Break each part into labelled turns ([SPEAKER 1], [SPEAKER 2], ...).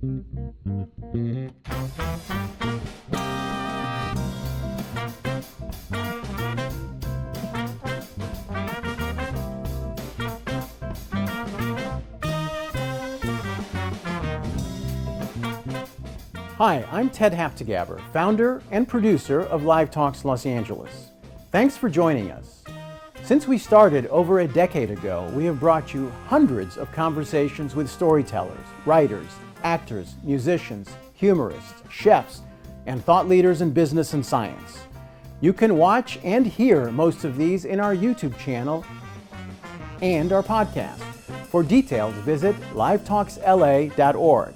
[SPEAKER 1] Hi, I'm Ted Haftegabber, founder and producer of Live Talks Los Angeles. Thanks for joining us. Since we started over a decade ago, we have brought you hundreds of conversations with storytellers, writers, actors, musicians, humorists, chefs, and thought leaders in business and science. You can watch and hear most of these in our YouTube channel and our podcast. For details, visit livetalksla.org.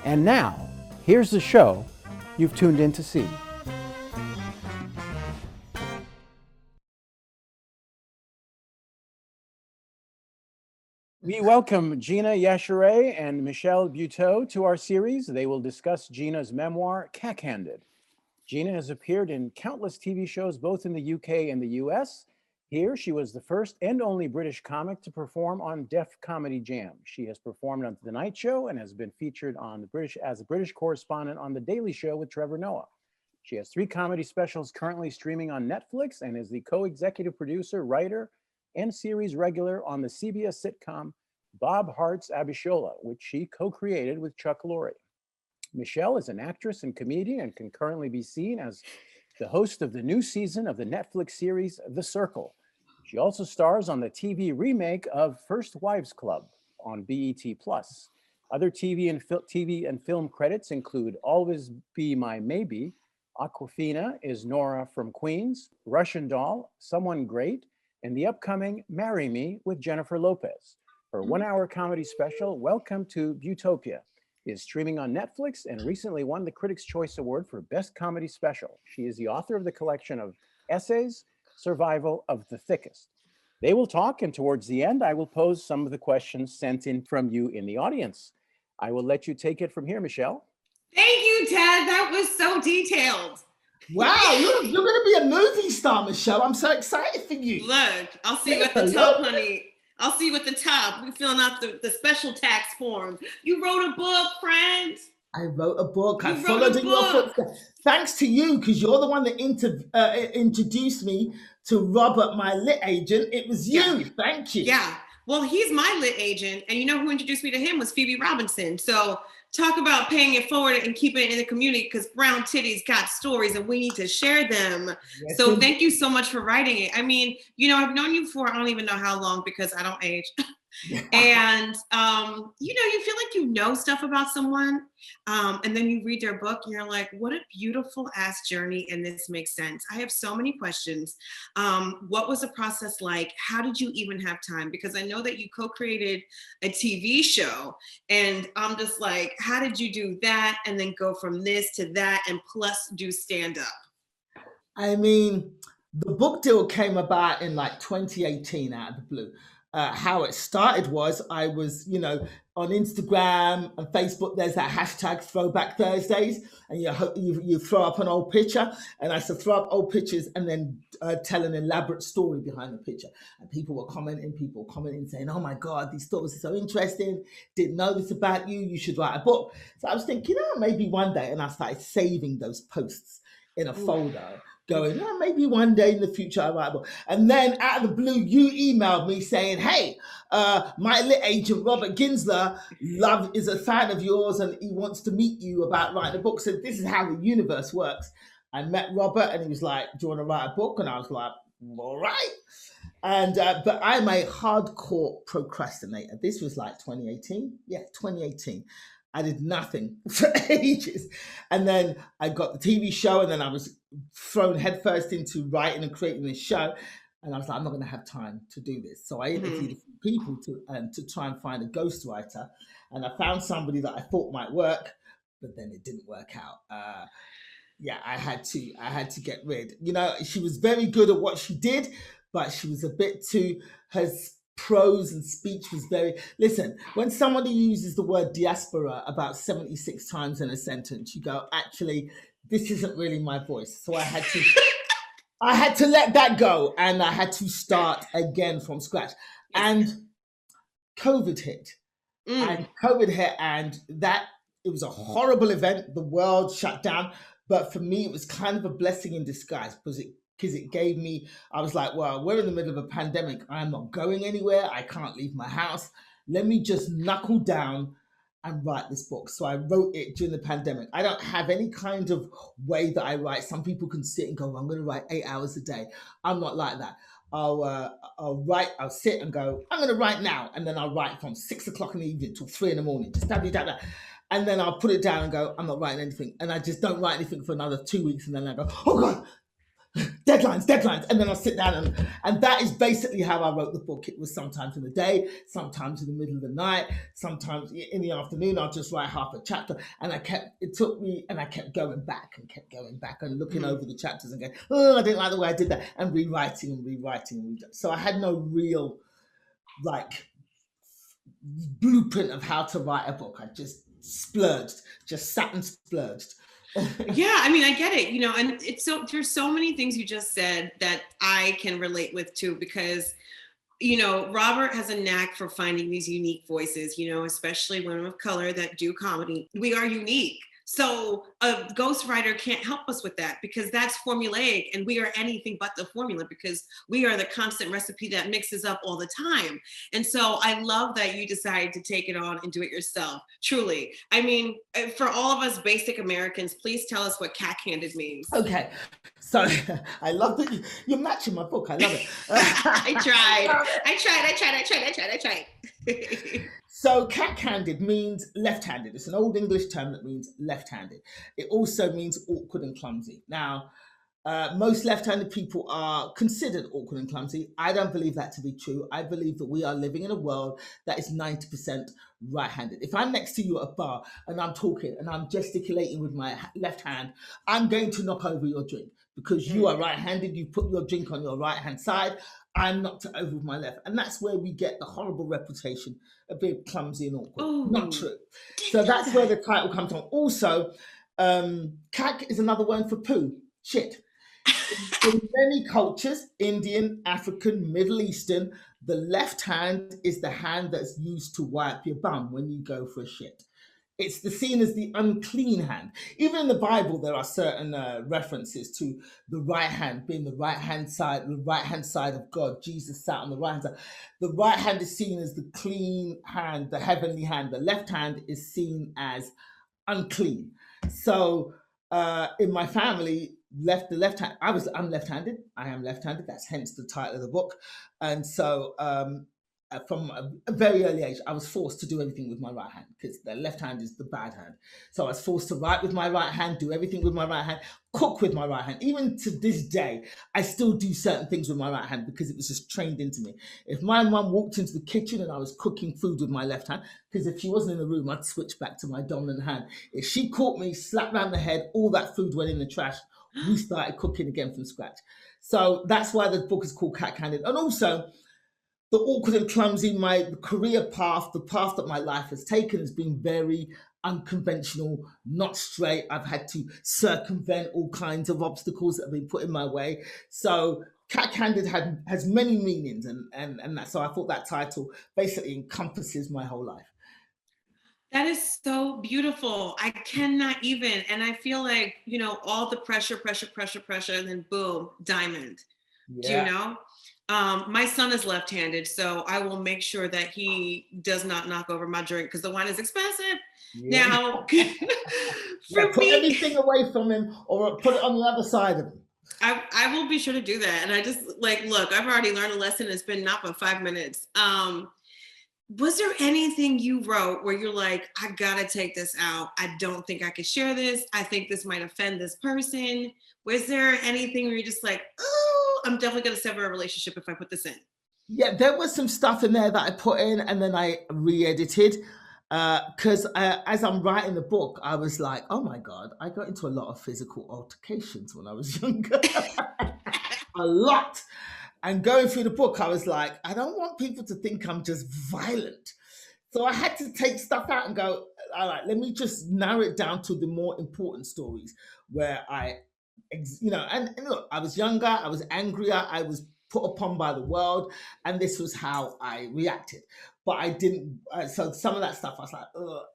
[SPEAKER 1] And now, here's the show you've tuned in to see. We welcome Gina Yashere and Michelle Buteau to our series. They will discuss Gina's memoir, Cack-Handed. Gina has appeared in countless TV shows, both in the UK and the US. Here, she was the first and only British comic to perform on Def Comedy Jam. She has performed on The Tonight Show and has been featured on as a British correspondent on The Daily Show with Trevor Noah. She has 3 comedy specials currently streaming on Netflix and is the co-executive producer, writer, and series regular on the CBS sitcom Bob Hearts Abishola, which she co-created with Chuck Lorre. Michelle is an actress and comedian and can currently be seen as the host of the new season of the Netflix series The Circle. She also stars on the TV remake of First Wives Club on BET+. Other TV and film credits include Always Be My Maybe, Aquafina is Nora from Queens, Russian Doll, Someone Great, and the upcoming Marry Me with Jennifer Lopez. Her 1-hour comedy special, Welcome to Butopia, is streaming on Netflix and recently won the Critics' Choice Award for Best Comedy Special. She is the author of the collection of essays, Survival of the Thickest. They will talk, and towards the end, I will pose some of the questions sent in from you in the audience. I will let you take it from here, Michelle.
[SPEAKER 2] Thank you, Ted. That was so detailed.
[SPEAKER 3] Wow, you're going to be a movie star, Michelle. I'm so excited for you.
[SPEAKER 2] Look, I'll see you at the top, honey. I'll see you at the top. We're filling out the special tax form. You wrote a book, friend.
[SPEAKER 3] I wrote a book. I followed in your footsteps. Thanks to you, because you're the one that introduced me to Robert, my lit agent. It was you. Yeah. Thank you.
[SPEAKER 2] Yeah. Well, he's my lit agent. And you know who introduced me to him was Phoebe Robinson. So talk about paying it forward and keeping it in the community, because Brown Titties got stories and we need to share them. Yes, so thank you so much for writing it. I mean, you know, I've known you for, I don't even know how long, because I don't age. And, you know, you feel like you know stuff about someone, and then you read their book and you're like, what a beautiful ass journey. And this makes sense. I have so many questions. What was the process like? How did you even have time? Because I know that you co-created a TV show, and I'm just like, how did you do that? And then go from this to that, and plus do stand up?
[SPEAKER 3] I mean, the book deal came about in like 2018 out of the blue. How it started was I was, you know, on Instagram and Facebook, there's that hashtag Throwback Thursdays, and you throw up an old picture, and I used to throw up old pictures and then tell an elaborate story behind the picture. And people were commenting saying, oh my God, these stories are so interesting. Didn't know this about you. You should write a book. So I was thinking, maybe one day. And I started saving those posts in a folder, going, maybe one day in the future I'll write a book. And then out of the blue, you emailed me saying, hey, my lit agent, Robert Ginsler, is a fan of yours and he wants to meet you about writing a book. So this is how the universe works. I met Robert and he was like, do you want to write a book? And I was like, all right. And but I'm a hardcore procrastinator. This was like 2018. Yeah, 2018. I did nothing for ages. And then I got the TV show, and then I was thrown headfirst into writing and creating this show. And I was like, I'm not going to have time to do this. So I interviewed a few people to try and find a ghostwriter. And I found somebody that I thought might work, but then it didn't work out. I had to get rid. You know, she was very good at what she did, but she was a bit too, her prose and speech was very, listen, when somebody uses the word diaspora about 76 times in a sentence, you go, actually, this isn't really my voice. So I had to let that go, and I had to start again from scratch. And COVID hit. And that it was a horrible event. The world shut down. But for me, it was kind of a blessing in disguise because it gave me, I was like, well, we're in the middle of a pandemic. I'm not going anywhere. I can't leave my house. Let me just knuckle down and write this book. So I wrote it during the pandemic. I don't have any kind of way that I write. Some people can sit and go, I'm going to write 8 hours a day. I'm not like that. I'll sit and go, I'm going to write now. And then I'll write from 6 o'clock in the evening till 3 in the morning. Just da. And then I'll put it down and go, I'm not writing anything. And I just don't write anything for another 2 weeks. And then I go, oh God, deadlines. And then I'll sit down and that is basically how I wrote the book. It was sometimes in the day, sometimes in the middle of the night, sometimes in the afternoon. I'll just write half a chapter. And I kept going back and looking over the chapters and going, oh, I didn't like the way I did that, and rewriting. So I had no real blueprint of how to write a book. I just sat and splurged.
[SPEAKER 2] Yeah, I mean, I get it, and there's so many things you just said that I can relate with too, because, Robert has a knack for finding these unique voices, especially women of color that do comedy. We are unique. So a ghostwriter can't help us with that, because that's formulaic, and we are anything but the formula, because we are the constant recipe that mixes up all the time. And so I love that you decided to take it on and do it yourself. Truly. I mean, for all of us basic Americans, please tell us what cack-handed means.
[SPEAKER 3] Okay. So I love that you're matching my book. I love it.
[SPEAKER 2] I tried.
[SPEAKER 3] So cack-handed means left-handed. It's an old English term that means left-handed. It also means awkward and clumsy. Now, most left-handed people are considered awkward and clumsy. I don't believe that to be true. I believe that we are living in a world that is 90% right-handed. If I'm next to you at a bar and I'm talking and I'm gesticulating with my left hand, I'm going to knock over your drink because you are right-handed. You put your drink on your right-hand side. I'm knocked it over with my left. And that's where we get the horrible reputation of being clumsy and awkward.
[SPEAKER 2] Ooh.
[SPEAKER 3] Not true. So that's where the title comes from. Also, cack is another word for poo, shit. In many cultures, Indian, African, Middle Eastern, the left hand is the hand that's used to wipe your bum when you go for a shit. It's seen as the unclean hand. Even in the Bible, there are certain references to the right hand being the right hand side of God. Jesus sat on the right hand side. The right hand is seen as the clean hand, the heavenly hand. The left hand is seen as unclean. So in my family, I'm left-handed. I am left-handed. That's hence the title of the book. And so from a very early age, I was forced to do everything with my right hand because the left hand is the bad hand. So I was forced to write with my right hand, do everything with my right hand, cook with my right hand. Even to this day, I still do certain things with my right hand because it was just trained into me. If my mum walked into the kitchen and I was cooking food with my left hand, because if she wasn't in the room, I'd switch back to my dominant hand. If she caught me, slapped round the head, all that food went in the trash. We started cooking again from scratch. So that's why the book is called Cack-Handed. And also, the awkward and clumsy, my career path, the path that my life has taken has been very unconventional, not straight. I've had to circumvent all kinds of obstacles that have been put in my way. So Cack-Handed has many meanings, and that, so I thought that title basically encompasses my whole life.
[SPEAKER 2] That is so beautiful. I cannot even, and I feel like, all the pressure, and then boom, diamond. Yeah. Do you know? My son is left-handed, so I will make sure that he does not knock over my drink because the wine is expensive. Yeah. Now,
[SPEAKER 3] put everything away from him or put it on the other side of him.
[SPEAKER 2] I will be sure to do that. And I just look, I've already learned a lesson. It's been not but 5 minutes. Was there anything you wrote where you're like, I gotta take this out. I don't think I could share this. I think this might offend this person. Was there anything where you're just like, oh, I'm definitely gonna sever a relationship if I put this in?
[SPEAKER 3] Yeah, there was some stuff in there that I put in and then I re-edited. Because as I'm writing the book, I was like, oh my God, I got into a lot of physical altercations when I was younger. A lot. And going through the book, I was like, I don't want people to think I'm just violent. So I had to take stuff out and go, all right, let me just narrow it down to the more important stories where and look, I was younger, I was angrier, I was put upon by the world, and this was how I reacted. But I didn't. So some of that stuff, I was like,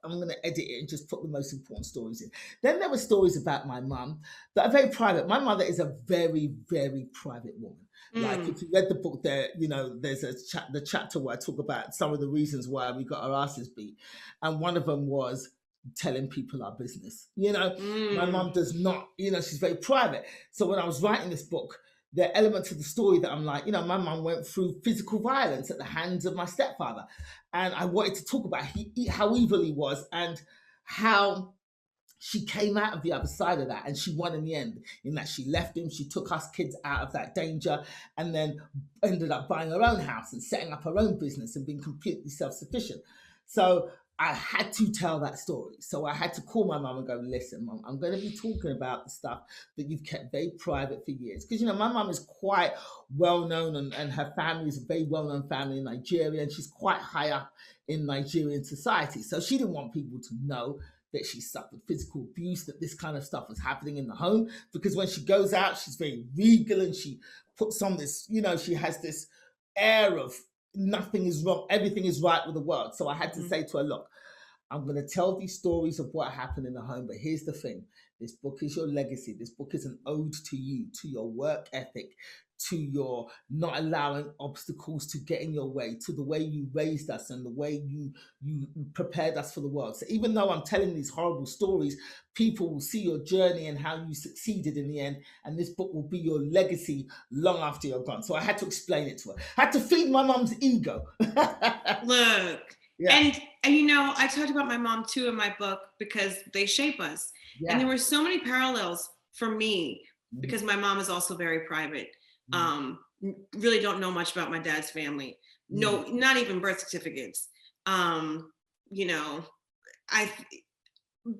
[SPEAKER 3] I'm going to edit it and just put the most important stories in. Then there were stories about my mum that are very private. My mother is a very, very private woman. Like if you read the book, there, there's the chapter where I talk about some of the reasons why we got our asses beat, and one of them was telling people our business. My mom does not. She's very private. So when I was writing this book, there are elements of the story that I'm like, my mum went through physical violence at the hands of my stepfather, and I wanted to talk about how evil he was and how she came out of the other side of that, and she won in the end, in that she left him, she took us kids out of that danger, and then ended up buying her own house and setting up her own business and being completely self-sufficient. So I had to tell that story. So I had to call my mum and go, listen, Mum, I'm going to be talking about the stuff that you've kept very private for years. Because, my mum is quite well-known, and her family is a very well-known family in Nigeria, and she's quite high up in Nigerian society. So she didn't want people to know that she suffered physical abuse, that this kind of stuff was happening in the home. Because when she goes out, she's very regal, and she puts on this, she has this air of nothing is wrong, everything is right with the world. So I had to say to her, look, I'm going to tell these stories of what happened in the home, but here's the thing. This book is your legacy. This book is an ode to you, to your work ethic, to your not allowing obstacles to get in your way, to the way you raised us and the way you prepared us for the world. So even though I'm telling these horrible stories, people will see your journey and how you succeeded in the end, and this book will be your legacy long after you're gone. So I had to explain it to her. I had to feed my mom's ego.
[SPEAKER 2] Look.
[SPEAKER 3] Yeah.
[SPEAKER 2] And I talked about my mom too in my book because they shape us. Yeah. And there were so many parallels for me because my mom is also very private. Really don't know much about my dad's family. No, not even birth certificates.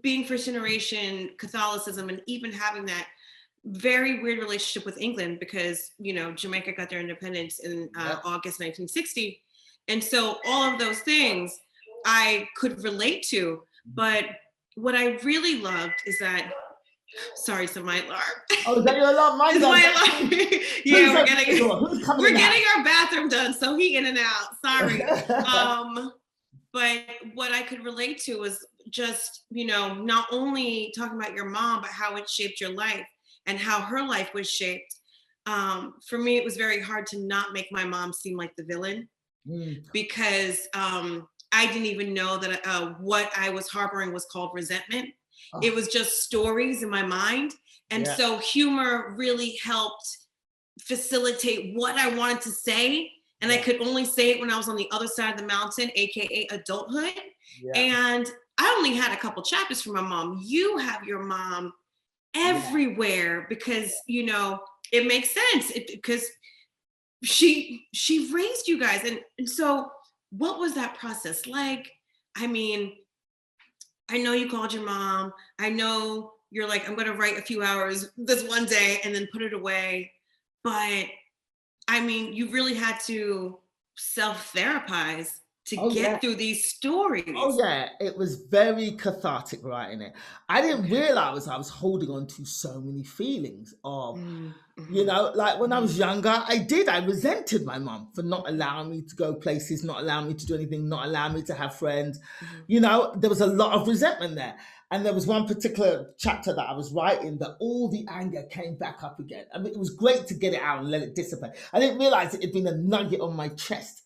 [SPEAKER 2] Being first generation Catholicism, and even having that very weird relationship with England because, Jamaica got their independence in August 1960. And so all of those things I could relate to. But what I really loved is that, sorry, so my alarm. Oh, is that your alarm? Mine's my alarm. Yeah, we're getting our bathroom done, so he in and out. Sorry. But what I could relate to was just, not only talking about your mom, but how it shaped your life and how her life was shaped. For me, it was very hard to not make my mom seem like the villain. Because I didn't even know that what I was harboring was called resentment. It was just stories in my mind. And so humor really helped facilitate what I wanted to say. And I could only say it when I was on the other side of the mountain, AKA adulthood. And I only had a couple chapters from my mom. You have your mom everywhere because, it makes sense because she raised you guys. And so what was that process like? I mean, I know you called your mom. I know you're like, I'm going to write a few hours this one day and then put it away. But I mean, you really had to self-therapize to get through these stories. Oh yeah, it was very cathartic writing it. I didn't realize I was holding on to so many feelings of, like when I was younger, I resented my mom for not allowing me to go places, not allowing me to do anything, not allowing me to have friends. There was a lot of resentment there. And there was one particular chapter that I was writing that all the anger came back up again. I mean, it was great to get it out and let it dissipate. I didn't realize it had been a nugget on my chest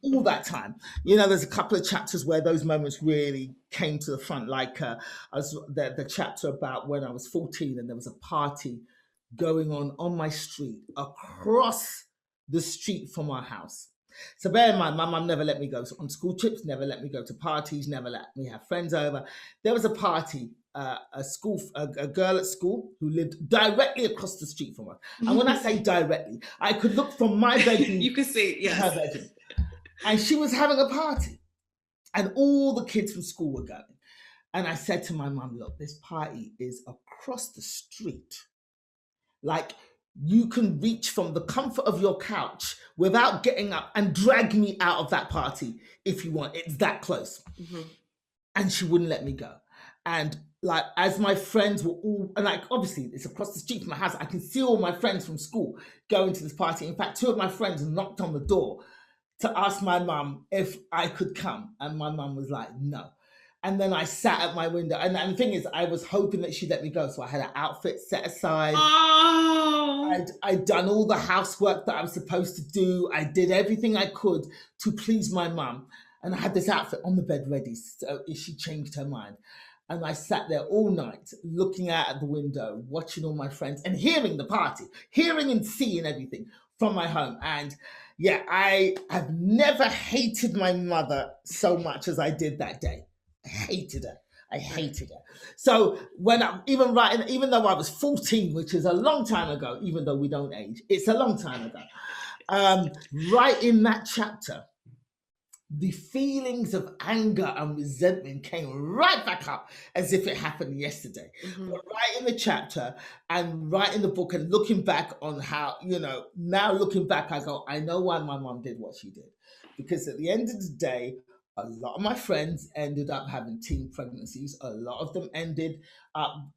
[SPEAKER 2] all that time. There's a couple of chapters where those moments really came to the front, like the chapter about when I was 14 and there was a party going on my street, across the street from our house. So bear in mind, my mum never let me go on school trips, never let me go to parties, never let me have friends over. There was a party, a girl at school who lived directly across the street from us. And when I say directly, I could look from my bedroom. You could see, yes. Her bedroom. And she was having a party. And all the kids from school were going. And I said to my mum, look, this party is across the street. Like, you can reach from the comfort of your couch without getting up and drag me out of that party if you want. It's that close. And she wouldn't let me go.
[SPEAKER 3] And like, as my friends were all, and like, obviously it's across the street from my house, I can see all my friends from school going to this party. In fact, two of my friends knocked on the door to ask my mum if I could come. And my mum was like, no. And then I sat at my window. And the thing is, I was hoping that she'd let me go. So I had an outfit set aside.
[SPEAKER 2] Oh.
[SPEAKER 3] I'd done all the housework that I was supposed to do. I did everything I could to please my mum. And I had this outfit on the bed ready. So if she changed her mind. And I sat there all night looking out at the window, watching all my friends and hearing the party, hearing and seeing everything from my home. And yeah, I have never hated my mother so much as I did that day. I hated her. I hated her. So when even though I was 14, which is a long time ago, even though we don't age, it's a long time ago. Right in that chapter, the feelings of anger and resentment came right back up as if it happened yesterday.
[SPEAKER 2] Mm-hmm.
[SPEAKER 3] But right in the chapter and right in the book, and looking back on how, now looking back, I go, I know why my mom did what she did. Because at the end of the day, a lot of my friends ended up having teen pregnancies. A lot of them ended up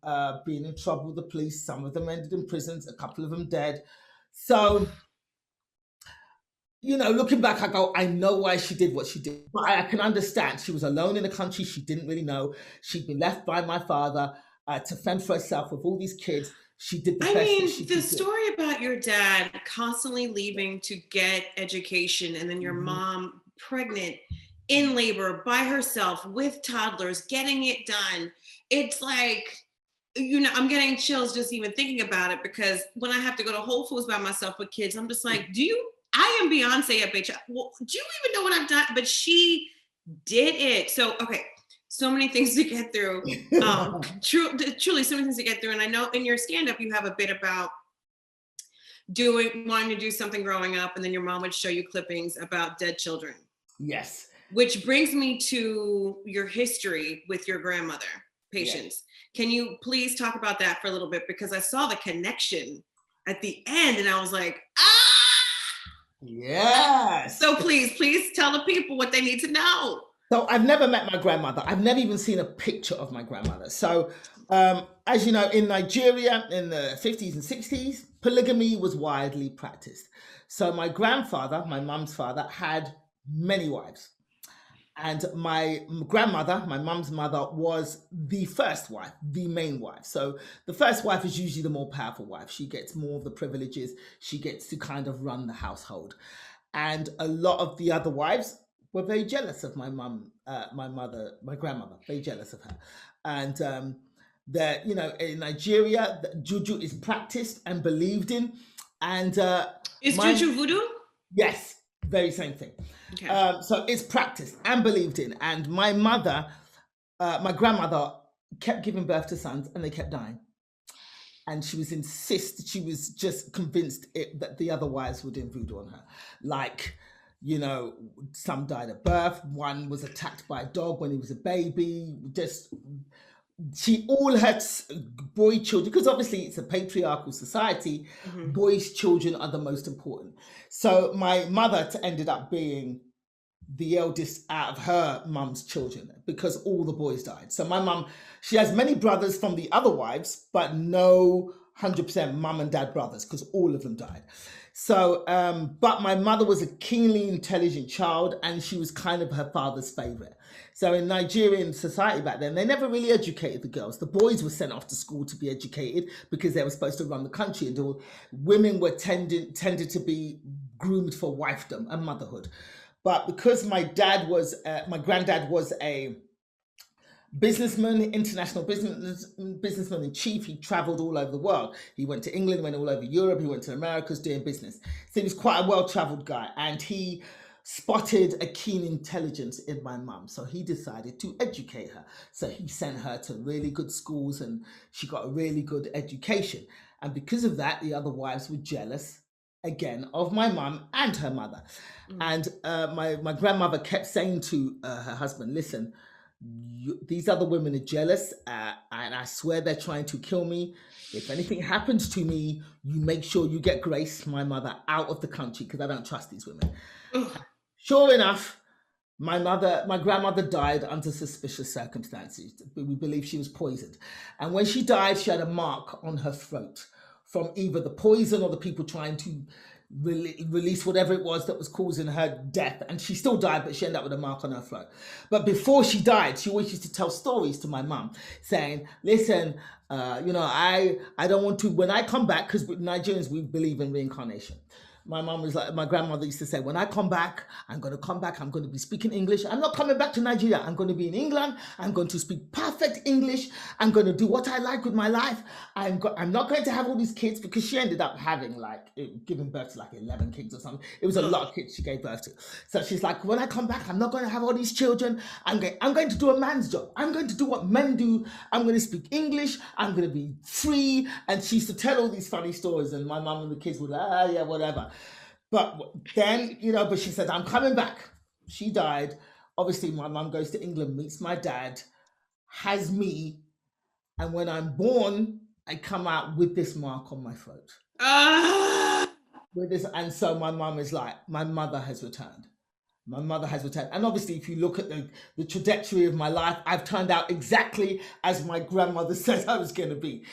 [SPEAKER 3] being in trouble with the police. Some of them ended in prisons, a couple of them dead. So, looking back, I go, I know why she did what she did. But I can understand. She was alone in a country she didn't really know. She'd been left by my father to fend for herself with all these kids. She did the best that she could do.
[SPEAKER 2] The story about your dad constantly leaving to get education and then your mom pregnant in labor by herself with toddlers, getting it done. It's like, I'm getting chills just even thinking about it, because when I have to go to Whole Foods by myself with kids, I'm just like, I am Beyonce at bitch. Well, do you even know what I've done? But she did it. So, okay. So many things to get through. Truly so many things to get through. And I know in your stand-up, you have a bit about wanting to do something growing up, and then your mom would show you clippings about dead children.
[SPEAKER 3] Yes.
[SPEAKER 2] Which brings me to your history with your grandmother, Patience. Yes. Can you please talk about that for a little bit? Because I saw the connection at the end and I was like,
[SPEAKER 3] Yes.
[SPEAKER 2] So please tell the people what they need to know.
[SPEAKER 3] So I've never met my grandmother. I've never even seen a picture of my grandmother. So as you know, in Nigeria in the 50s and 60s, polygamy was widely practiced. So my grandfather, my mum's father, had many wives. And my grandmother, my mum's mother, was the first wife, the main wife. So the first wife is usually the more powerful wife. She gets more of the privileges. She gets to kind of run the household. And a lot of the other wives were very jealous of my mum, my grandmother, very jealous of her. And in Nigeria, juju is practiced and believed in. And
[SPEAKER 2] is juju voodoo?
[SPEAKER 3] Yes. Very same thing. Okay. So it's practiced and believed in. And my mother, my grandmother, kept giving birth to sons and they kept dying. And she was just convinced that the other wives were doing voodoo on her. Like, some died at birth. One was attacked by a dog when he was a baby. She all had boy children, because obviously it's a patriarchal society. Mm-hmm. Boys' children are the most important. So my mother ended up being the eldest out of her mum's children because all the boys died. So my mum, she has many brothers from the other wives, but no 100% mum and dad brothers because all of them died. So, but my mother was a keenly intelligent child and she was kind of her father's favorite. So in Nigerian society back then, they never really educated the girls. The boys were sent off to school to be educated because they were supposed to run the country, and women were tended to be groomed for wifedom and motherhood. But because my granddad was a businessman, international businessman in chief, he traveled all over the world. He went to England, went all over Europe, he went to Americas doing business. So he was quite a well-traveled guy, and he spotted a keen intelligence in my mum. So he decided to educate her. So he sent her to really good schools and she got a really good education. And because of that, the other wives were jealous again of my mum and her mother. Mm. And my grandmother kept saying to her husband, listen, these other women are jealous and I swear they're trying to kill me. If anything happens to me, you make sure you get Grace, my mother, out of the country because I don't trust these women. Sure enough, My grandmother died under suspicious circumstances. We believe she was poisoned. And when she died, she had a mark on her throat from either the poison or the people trying to release whatever it was that was causing her death. And she still died, but she ended up with a mark on her throat. But before she died, she always used to tell stories to my mum saying, listen, I don't want to, when I come back, because Nigerians, we believe in reincarnation. My mom was like, my grandmother used to say, when I come back, I'm going to be speaking English. I'm not coming back to Nigeria. I'm going to be in England. I'm going to speak perfect English. I'm going to do what I like with my life. I'm not going to have all these kids, because she ended up having giving birth to 11 kids or something. It was a lot of kids she gave birth to. So she's like, when I come back, I'm not going to have all these children. I'm going to do a man's job. I'm going to do what men do. I'm going to speak English. I'm going to be free. And she used to tell all these funny stories, and my mom and the kids would like, yeah, whatever. But then, but she said, I'm coming back. She died. Obviously, my mum goes to England, meets my dad, has me. And when I'm born, I come out with this mark on my throat. With this, and so my mum is like, my mother has returned. My mother has returned. And obviously, if you look at the trajectory of my life, I've turned out exactly as my grandmother said I was going to be.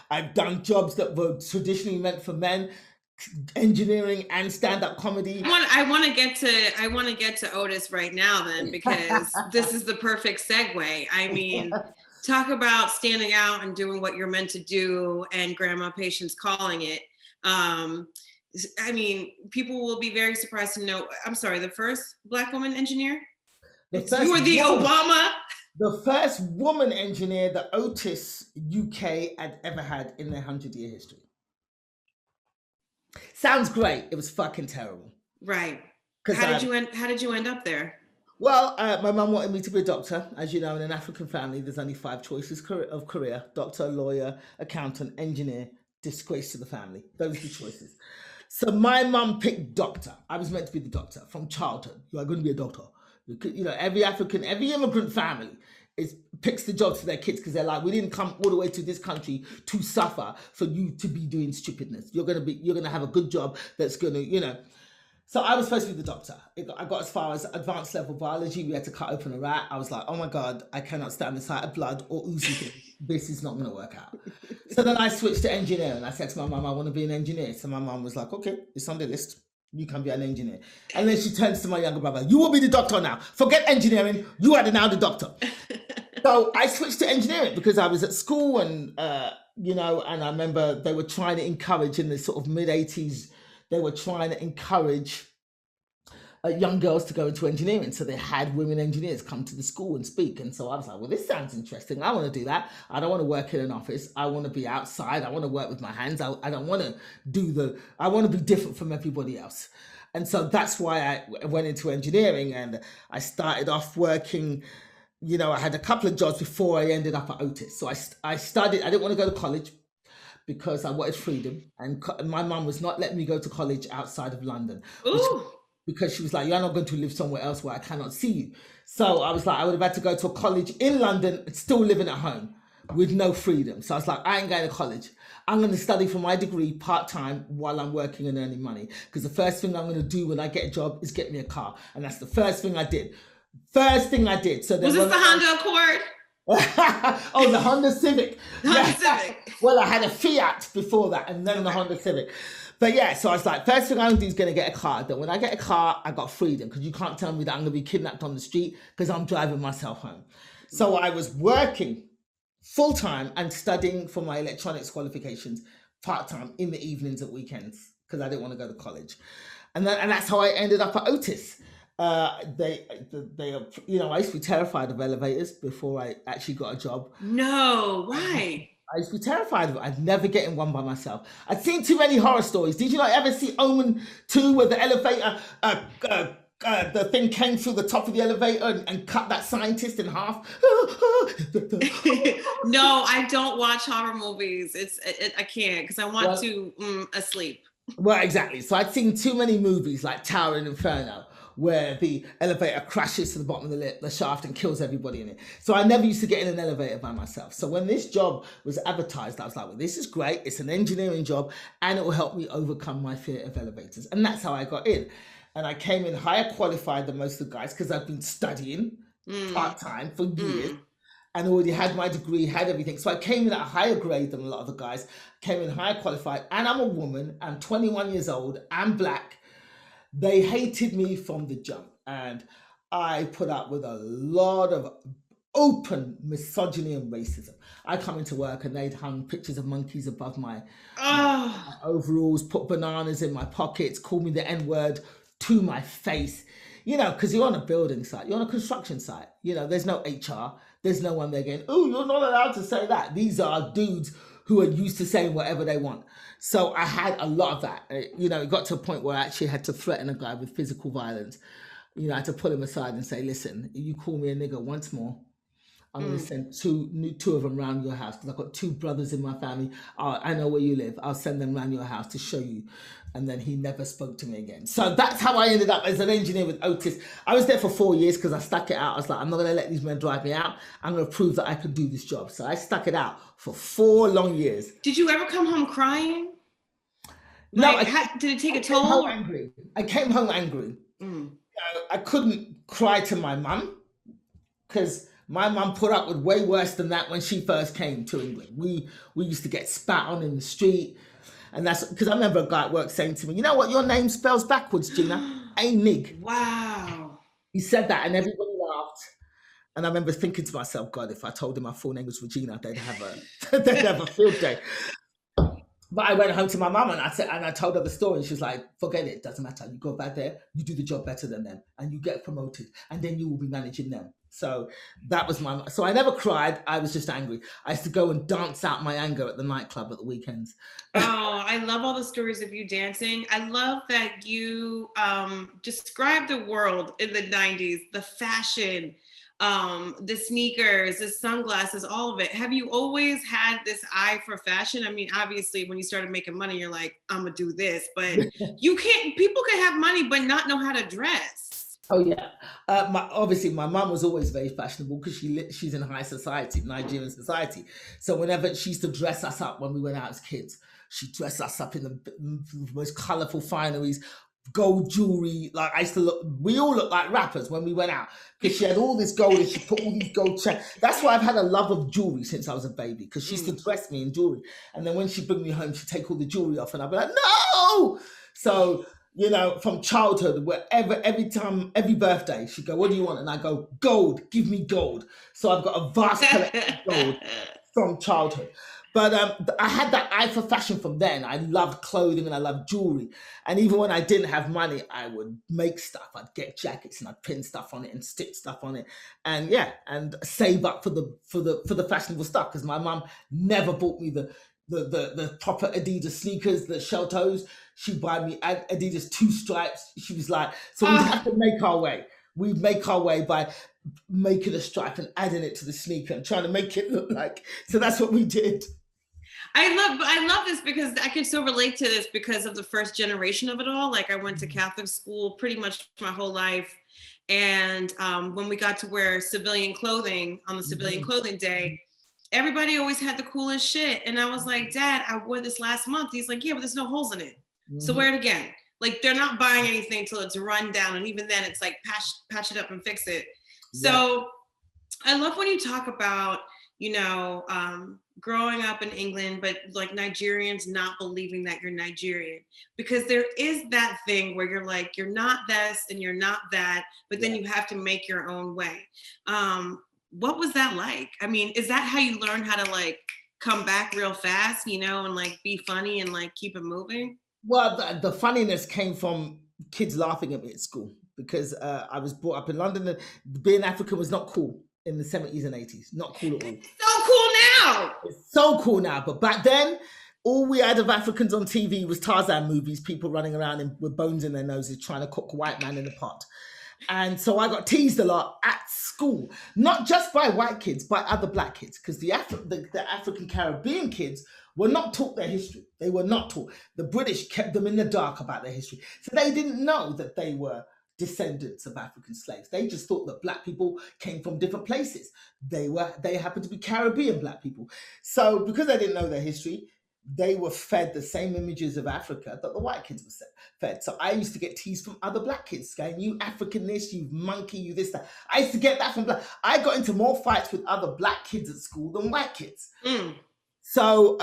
[SPEAKER 3] I've done jobs that were traditionally meant for men, engineering and stand-up comedy.
[SPEAKER 2] I want to get to Otis right now then, because this is the perfect segue. I mean, talk about standing out and doing what you're meant to do, and Grandma Patience calling it. I mean, people will be very surprised to know, I'm sorry, the first Black woman engineer? You were the Obama?
[SPEAKER 3] The first woman engineer that Otis UK had ever had in their 100-year history. Sounds great. It was fucking terrible.
[SPEAKER 2] Right. How did you end up there?
[SPEAKER 3] Well, my mum wanted me to be a doctor. As you know, in an African family, there's only 5 choices of career: doctor, lawyer, accountant, engineer, disgrace to the family. Those are the choices. So my mum picked doctor. I was meant to be the doctor from childhood. You are going to be a doctor. Every immigrant family picks the jobs for their kids, because they're like, we didn't come all the way to this country to suffer for you to be doing stupidness. You're gonna have a good job that's gonna, So I was supposed to be the doctor. I got as far as advanced level biology. We had to cut open a rat. I was like, oh my God, I cannot stand the sight of blood or oozy things. This is not gonna work out. So then I switched to engineering. I said to my mum, I want to be an engineer. So my mum was like, okay, it's on the list. You can be an engineer. And then she turns to my younger brother, you will be the doctor now. Forget engineering. You are now the doctor. So I switched to engineering because I was at school, and, and I remember they were trying to encourage, in the sort of mid-80s, they were trying to encourage young girls to go into engineering. So they had women engineers come to the school and speak. And so I was like, well, this sounds interesting. I want to do that. I don't want to work in an office. I want to be outside. I want to work with my hands. I don't want to I want to be different from everybody else. And so that's why I went into engineering, and I started off working. I had a couple of jobs before I ended up at Otis. So I studied. I didn't want to go to college because I wanted freedom, and my mum was not letting me go to college outside of London. Because she was like, you're not going to live somewhere else where I cannot see you. So I was like, I would have had to go to a college in London and still living at home with no freedom. So I was like, I ain't going to college. I'm going to study for my degree part-time while I'm working and earning money. Because the first thing I'm going to do when I get a job is get me a car. And that's the first thing I did. So then
[SPEAKER 2] was this the Honda Accord?
[SPEAKER 3] Oh, the Honda Civic.
[SPEAKER 2] Civic.
[SPEAKER 3] Well, I had a Fiat before that, and then the Honda Civic. But yeah, so I was like, first thing I'm going to do is going to get a car. Then when I get a car, I got freedom, because you can't tell me that I'm going to be kidnapped on the street because I'm driving myself home. So I was working full-time and studying for my electronics qualifications part-time in the evenings and weekends, because I didn't want to go to college. And that's how I ended up at Otis. I used to be terrified of elevators before I actually got a job.
[SPEAKER 2] No, why?
[SPEAKER 3] I used to be terrified of it. I'd never get in one by myself. I'd seen too many horror stories. Did you not ever see Omen 2, where the elevator, the thing came through the top of the elevator and cut that scientist in half?
[SPEAKER 2] No, I don't watch horror movies. I can't, because I want to asleep.
[SPEAKER 3] Well, exactly. So I'd seen too many movies like Towering Inferno, where the elevator crashes to the bottom of the shaft and kills everybody in it. So I never used to get in an elevator by myself. So when this job was advertised, I was like, well, this is great. It's an engineering job, and it will help me overcome my fear of elevators. And that's how I got in. and I came in higher qualified than most of the guys because I've been studying part-time for years and already had my degree, had everything. So I came in at a higher grade than a lot of the guys, came in higher qualified, and I'm a woman, I'm 21 years old, I'm black. They hated me from the jump, and I put up with a lot of open misogyny and racism. I come into work and they'd hung pictures of monkeys above my overalls, put bananas in my pockets, called me the N-word to my face. You know, because you're on a building site, you're on a construction site. You know, there's no HR, there's no one there going, oh, you're not allowed to say that. These are dudes who are used to saying whatever they want. So I had a lot of that. You know, it got to a point where I actually had to threaten a guy with physical violence. You know, I had to pull him aside and say, listen, you call me a nigger once more, I'm going to send two of them around your house because I've got two brothers in my family. I know where you live. I'll send them around your house to show you. And then he never spoke to me again. So that's how I ended up as an engineer with Otis. I was there for 4 years because I stuck it out. I was like, I'm not going to let these men drive me out. I'm going to prove that I can do this job. So I stuck it out for 4 long years.
[SPEAKER 2] Did you ever come home crying?
[SPEAKER 3] No.
[SPEAKER 2] Did it take a toll?
[SPEAKER 3] I came home angry. I couldn't cry to my mum because my mum put up with way worse than that when she first came to England. We used to get spat on in the street. And that's because I remember a guy at work saying to me, you know what your name spells backwards, Gina? A-nig.
[SPEAKER 2] Wow.
[SPEAKER 3] He said that and everybody laughed. And I remember thinking to myself, God, if I told him my full name was Regina, they'd have a field day. But I went home to my mum and I told her the story. And she was like, forget it, doesn't matter. You go back there, you do the job better than them, and you get promoted, and then you will be managing them. So that was so I never cried. I was just angry. I used to go and dance out my anger at the nightclub at the weekends.
[SPEAKER 2] Oh, I love all the stories of you dancing. I love that you described the world in the 90s, the fashion, the sneakers, the sunglasses, all of it. Have you always had this eye for fashion? I mean, obviously when you started making money, you're like, I'm gonna do this, but people can have money, but not know how to dress.
[SPEAKER 3] Oh yeah. Obviously my mum was always very fashionable because she's in high society, Nigerian society. So whenever she used to dress us up when we went out as kids, she'd dress us up in the most colorful fineries, gold jewelry. Like we all looked like rappers when we went out because she had all this gold and she put all these gold chains. That's why I've had a love of jewelry since I was a baby because she used to dress me in jewelry. And then when she'd bring me home, she'd take all the jewelry off and I'd be like, no! So, you know, from childhood, every birthday, she'd go, what do you want? And I go, gold, give me gold. So I've got a vast collection of gold from childhood. But I had that eye for fashion from then. I loved clothing and I loved jewelry. And even when I didn't have money, I would make stuff. I'd get jackets and I'd pin stuff on it and stitch stuff on it. And and save up for the fashionable stuff because my mum never bought me the proper Adidas sneakers, the shell toes. She'd buy me Adidas 2 stripes. She was like, so we'd have to make our way. We'd make our way by making a stripe and adding it to the sneaker and trying to make it look like. So that's what we did.
[SPEAKER 2] I love this because I can so relate to this because of the first generation of it all. Like I went to Catholic school pretty much my whole life. And when we got to wear civilian clothing on the civilian clothing day, everybody always had the coolest shit. And I was like, Dad, I wore this last month. He's like, yeah, but there's no holes in it. So wear it again. Like they're not buying anything till it's run down. And even then it's like patch it up and fix it. So I love when you talk about, you know, growing up in England, but like Nigerians not believing that you're Nigerian, because there is that thing where you're like, you're not this and you're not that, but then you have to make your own way. What was that like? I mean, is that how you learn how to like come back real fast, you know, and like be funny and like keep it moving?
[SPEAKER 3] Well, the funniness came from kids laughing at me at school because I was brought up in London and being African was not cool in the 70s and 80s. Not cool at all.
[SPEAKER 2] It's so cool now.
[SPEAKER 3] It's so cool now. But back then, all we had of Africans on TV was Tarzan movies, people running around with bones in their noses trying to cook a white man in a pot. And so I got teased a lot at school, not just by white kids, by other black kids, because the African Caribbean kids were not taught their history. They were not taught. The British kept them in the dark about their history. So they didn't know that they were descendants of African slaves. They just thought that black people came from different places. They happened to be Caribbean black people. So because they didn't know their history, they were fed the same images of Africa that the white kids were fed. So I used to get teased from other black kids going, you African this, you monkey, you this, that. I used to get that from black. I got into more fights with other black kids at school than white kids. So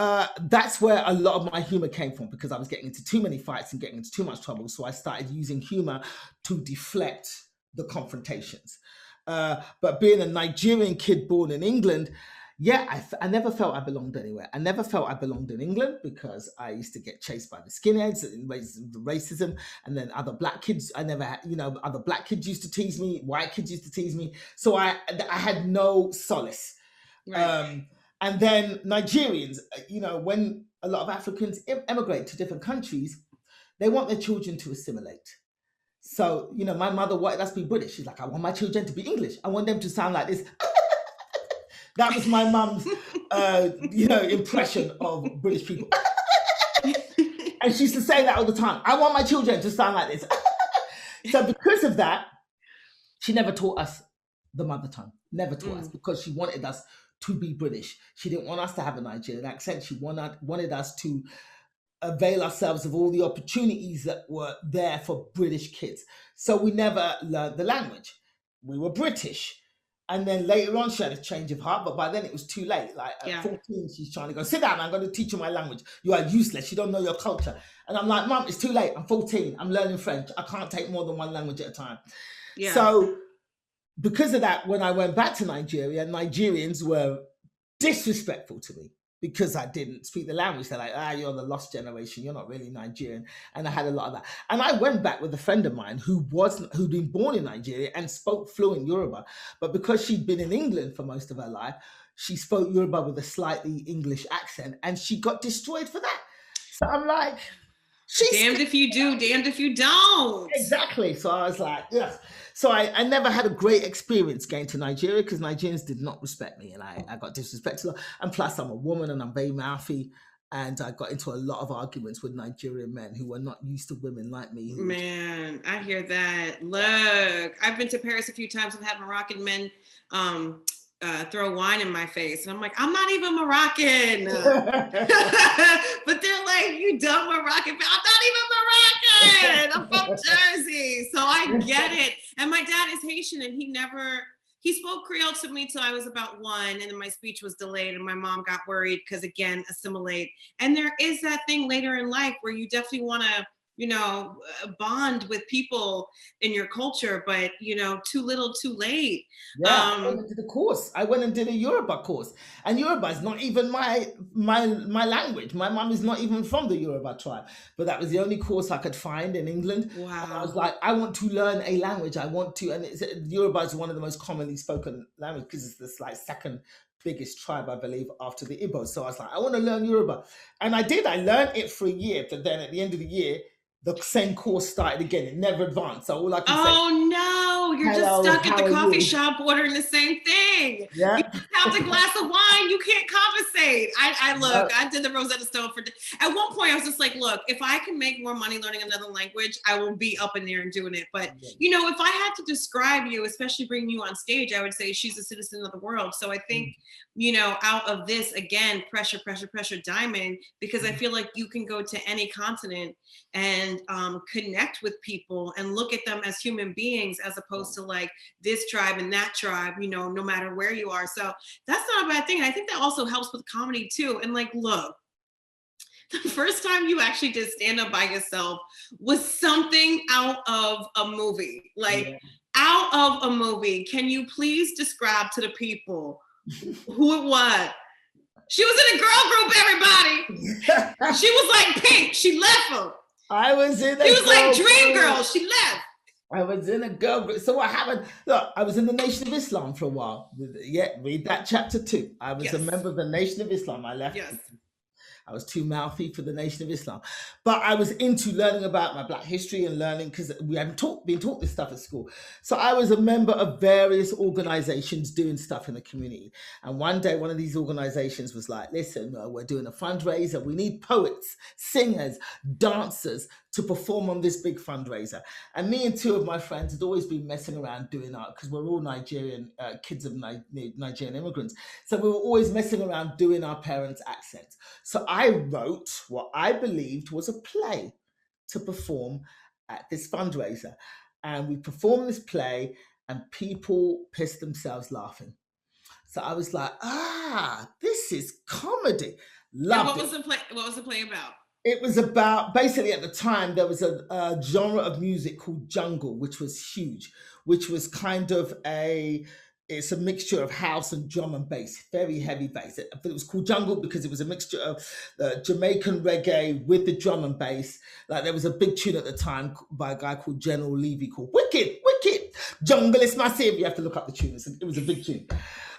[SPEAKER 3] that's where a lot of my humor came from, because I was getting into too many fights and getting into too much trouble. So I started using humor to deflect the confrontations. But being a Nigerian kid born in England, yeah, I never felt I belonged anywhere. I never felt I belonged in England because I used to get chased by the skinheads and racism, and then other black kids. I never had, other black kids used to tease me, white kids used to tease me. So I had no solace. Right. And then Nigerians, when a lot of Africans emigrate to different countries, they want their children to assimilate. So, my mother wanted us to be British. She's like, I want my children to be English. I want them to sound like this. That was my mum's, impression of British people. And she used to say that all the time. I want my children to sound like this. So because of that, she never taught us the mother tongue. Never taught us, because she wanted us to be British. She didn't want us to have a Nigerian accent. She wanted us to avail ourselves of all the opportunities that were there for British kids. So we never learned the language. We were British. And then later on, she had a change of heart, but by then it was too late. Like at 14, she's trying to go, sit down, I'm going to teach you my language. You are useless. You don't know your culture. And I'm like, Mum, it's too late. I'm 14. I'm learning French. I can't take more than one language at a time. Yeah. So because of that, when I went back to Nigeria, Nigerians were disrespectful to me because I didn't speak the language. They're like, you're the lost generation. You're not really Nigerian. And I had a lot of that. And I went back with a friend of mine who'd been born in Nigeria and spoke fluent Yoruba. But because she'd been in England for most of her life, she spoke Yoruba with a slightly English accent, and she got destroyed for that. So I'm like,
[SPEAKER 2] damned if you do, damned if you don't.
[SPEAKER 3] Exactly. So I was like, yes. So I never had a great experience going to Nigeria because Nigerians did not respect me, and I got disrespected. And plus I'm a woman and I'm very mouthy, and I got into a lot of arguments with Nigerian men who were not used to women like me.
[SPEAKER 2] Man, I hear that. Look, I've been to Paris a few times and had Moroccan men throw wine in my face, and I'm like, I'm not even Moroccan. But they're like, you dumb Moroccan. I'm not even Moroccan. I'm from Jersey. So I get it. And my dad is Haitian, and he spoke Creole to me till I was about 1, and then my speech was delayed, and my mom got worried because, again, assimilate. And there is that thing later in life where you definitely want to, bond with people in your culture, but, too little, too late.
[SPEAKER 3] Yeah, I went and did a course. I went and did a Yoruba course. And Yoruba is not even my language. My mom is not even from the Yoruba tribe. But that was the only course I could find in England.
[SPEAKER 2] Wow.
[SPEAKER 3] And I was like, I want to learn a language. And Yoruba is one of the most commonly spoken languages because it's this second biggest tribe, I believe, after the Igbos. So I was like, I want to learn Yoruba. And I did. I learned it for a year. But then at the end of the year, the same course started again. It never advanced. So all I can say,
[SPEAKER 2] no, you're just stuck at the coffee shop ordering the same thing.
[SPEAKER 3] Yeah.
[SPEAKER 2] You have the glass of wine, you can't compensate. I did the Rosetta Stone at one point I was just like, look, if I can make more money learning another language, I will be up in there and doing it. But if I had to describe you, especially bringing you on stage, I would say she's a citizen of the world. So I think, out of this, again, pressure, diamond, because I feel like you can go to any continent and connect with people and look at them as human beings, as opposed to like this tribe and that tribe, no matter where you are. So that's not a bad thing. And I think that also helps with comedy too. And like, look, the first time you actually did stand up by yourself was something out of a movie, out of a movie. Can you please describe to the people who it was? She was in a girl group, everybody. She was like Pink. She left her.
[SPEAKER 3] I was in a
[SPEAKER 2] She was like Dream Girl. She left.
[SPEAKER 3] I was in a girl group. So what happened? Look, I was in the Nation of Islam for a while. Yeah, read that chapter 2. I was a member of the Nation of Islam. I left.
[SPEAKER 2] Yes.
[SPEAKER 3] I was too mouthy for the Nation of Islam. But I was into learning about my Black history and learning, because we hadn't been taught this stuff at school. So I was a member of various organizations doing stuff in the community. And one day, one of these organizations was like, listen, we're doing a fundraiser. We need poets, singers, dancers to perform on this big fundraiser. And me and two of my friends had always been messing around doing art because we're all Nigerian kids of Nigerian immigrants. So we were always messing around doing our parents' accents. So I wrote what I believed was a play to perform at this fundraiser. And we performed this play and people pissed themselves laughing. So I was like, this is comedy. Loved
[SPEAKER 2] What was the play about?
[SPEAKER 3] It was about, basically at the time, there was a genre of music called jungle, which was huge, which was kind of it's a mixture of house and drum and bass, very heavy bass. It was called jungle because it was a mixture of Jamaican reggae with the drum and bass. Like there was a big tune at the time by a guy called General Levy called Wicked, Wicked, Jungle is Massive. You have to look up the tune. It was a big tune.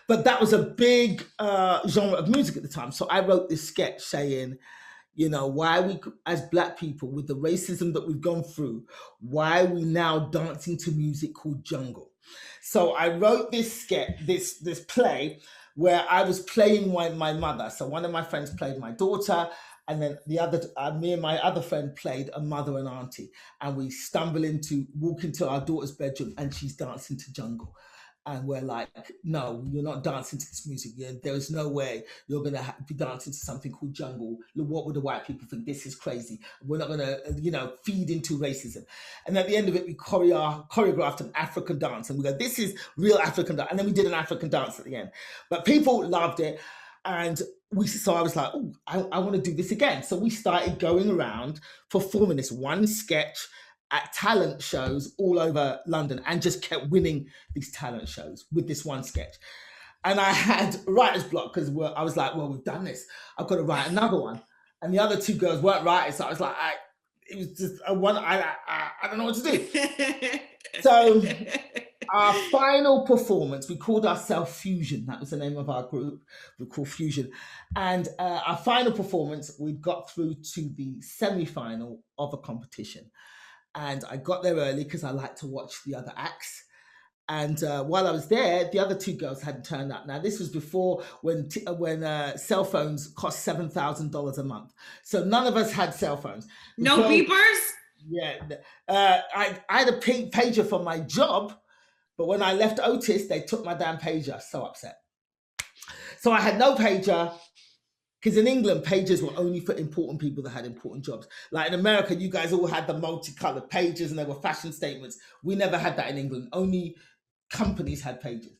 [SPEAKER 3] But that was a big genre of music at the time. So I wrote this sketch saying, why we, as Black people, with the racism that we've gone through, why are we now dancing to music called jungle? So I wrote this sketch, this play, where I was playing my mother. So one of my friends played my daughter, and then me and my other friend played a mother and auntie. And we walk into our daughter's bedroom, and she's dancing to jungle. And we're like, no, you're not dancing to this music. There is no way you're going to be dancing to something called jungle. What would the white people think? This is crazy. We're not going to, feed into racism. And at the end of it, we choreographed an African dance. And we go, this is real African dance. And then we did an African dance at the end. But people loved it. And so I was like, oh, I want to do this again. So we started going around performing this one sketch at talent shows all over London and just kept winning these talent shows with this one sketch. And I had writer's block because I was like, well, we've done this. I've got to write another one. And the other two girls weren't writers. So I was like, it was just a one, I don't know what to do. So our final performance, we called ourselves Fusion. That was the name of our group. We called Fusion. And our final performance, we got through to the semi-final of a competition. And I got there early because I like to watch the other acts. And while I was there, the other two girls hadn't turned up. Now, this was before when cell phones cost $7,000 a month. So none of us had cell phones.
[SPEAKER 2] No beepers?
[SPEAKER 3] Yeah. I had a pink pager for my job, but when I left Otis, they took my damn pager. So upset. So I had no pager. Because in England, pages were only for important people that had important jobs. Like in America, you guys all had the multicolored pages and there were fashion statements. We never had that in England. Only companies had pages.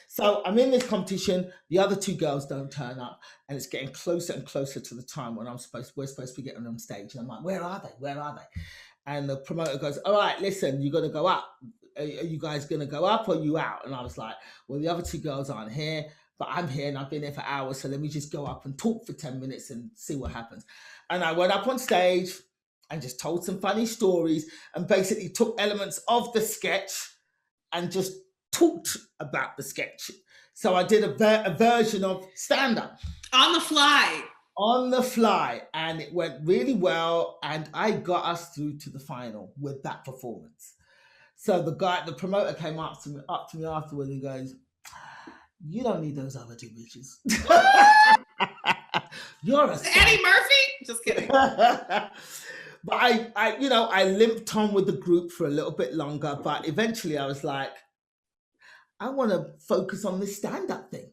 [SPEAKER 3] So I'm in this competition. The other two girls don't turn up, and it's getting closer and closer to the time when we're supposed to be getting on stage. And I'm like, where are they? Where are they? And the promoter goes, all right, listen, you got to go up. Are you guys going to go up or are you out? And I was like, well, the other two girls aren't here. But I'm here and I've been here for hours, so let me just go up and talk for 10 minutes and see what happens. And I went up on stage and just told some funny stories and basically took elements of the sketch and just talked about the sketch. So I did a version of stand-up.
[SPEAKER 2] On the fly.
[SPEAKER 3] On the fly. And it went really well. And I got us through to the final with that performance. So the promoter came up to me afterwards and goes, you don't need those other two bitches. You're a
[SPEAKER 2] Eddie Murphy? Just kidding.
[SPEAKER 3] But I limped on with the group for a little bit longer, but eventually I was like, I want to focus on this stand-up thing.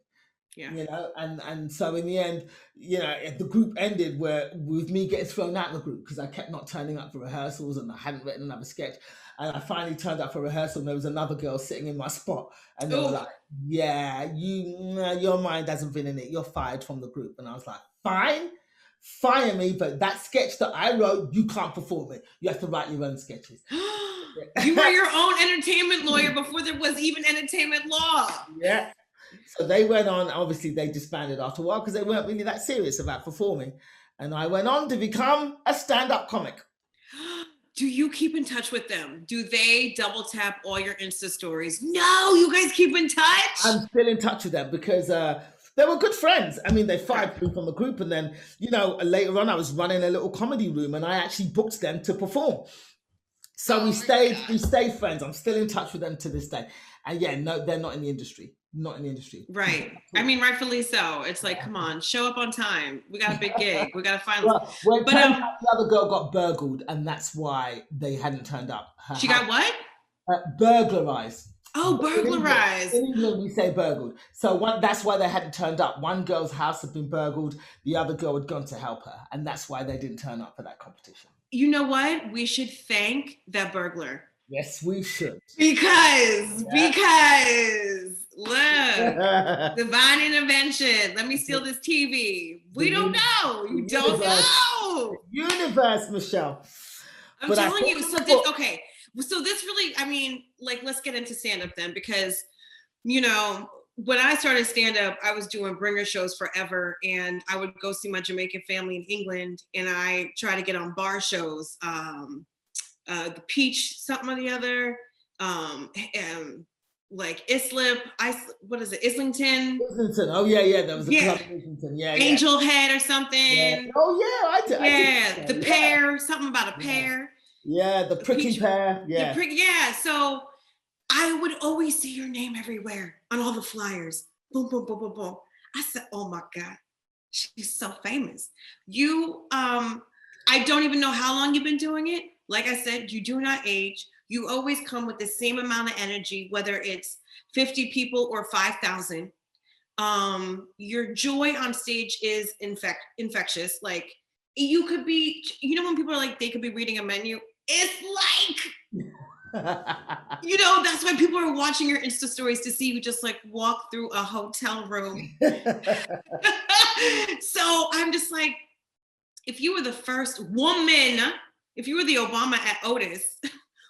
[SPEAKER 3] Yeah. And so in the end, the group ended with me getting thrown out of the group because I kept not turning up for rehearsals and I hadn't written another sketch. And I finally turned up for rehearsal and there was another girl sitting in my spot. And they were like, yeah, your mind hasn't been in it. You're fired from the group. And I was like, fine, fire me. But that sketch that I wrote, you can't perform it. You have to write your own sketches.
[SPEAKER 2] You were your own entertainment lawyer before there was even entertainment law.
[SPEAKER 3] Yeah. So they went on, obviously they disbanded after a while because they weren't really that serious about performing. And I went on to become a stand-up comic.
[SPEAKER 2] Do you keep in touch with them? Do they double tap all your Insta stories? No, you guys keep in touch?
[SPEAKER 3] I'm still in touch with them because they were good friends. I mean, they fired me from the group. And then, later on I was running a little comedy room and I actually booked them to perform. So we stayed friends. I'm still in touch with them to this day. And yeah, no, they're not in the industry. not in the industry.
[SPEAKER 2] Right. I mean, rightfully so. It's like, come on, show up on time. We got a big gig. We got to find.
[SPEAKER 3] Well, it turns out the other girl got burgled, and that's why they hadn't turned up.
[SPEAKER 2] She got what?
[SPEAKER 3] Burglarized.
[SPEAKER 2] Oh, burglarized.
[SPEAKER 3] In England, we say burgled. So that's why they hadn't turned up. One girl's house had been burgled. The other girl had gone to help her. And that's why they didn't turn up for that competition.
[SPEAKER 2] You know what? We should thank that burglar.
[SPEAKER 3] Yes, we should.
[SPEAKER 2] Because look, divine intervention. Let me steal this TV. We don't know. You don't know.
[SPEAKER 3] Universe, Michelle.
[SPEAKER 2] I'm telling you. So this really, I mean, like, let's get into stand-up then, because, you know, when I started stand-up, I was doing bringer shows forever, and I would go see my Jamaican family in England, and I try to get on bar shows, the Peach, something or the other, like Islip, what is it, Islington?
[SPEAKER 3] Islington, oh yeah, that was a club in Islington,
[SPEAKER 2] Angel Head or something.
[SPEAKER 3] Yeah. Oh yeah, I did
[SPEAKER 2] the pear, something about a pear.
[SPEAKER 3] Yeah, the prickly pear. Yeah.
[SPEAKER 2] So I would always see your name everywhere on all the flyers. Boom, boom, boom, boom, boom. I said, oh my God, she's so famous. You, I don't even know how long you've been doing it. Like I said, you do not age. You always come with the same amount of energy, whether it's 50 people or 5,000. Your joy on stage is infectious. Like, you could be, you know, when people are like, they could be reading a menu, it's like, you know, that's why people are watching your Insta stories, to see you just like walk through a hotel room. So I'm just like, if you were the first woman, if you were the Obama at Otis,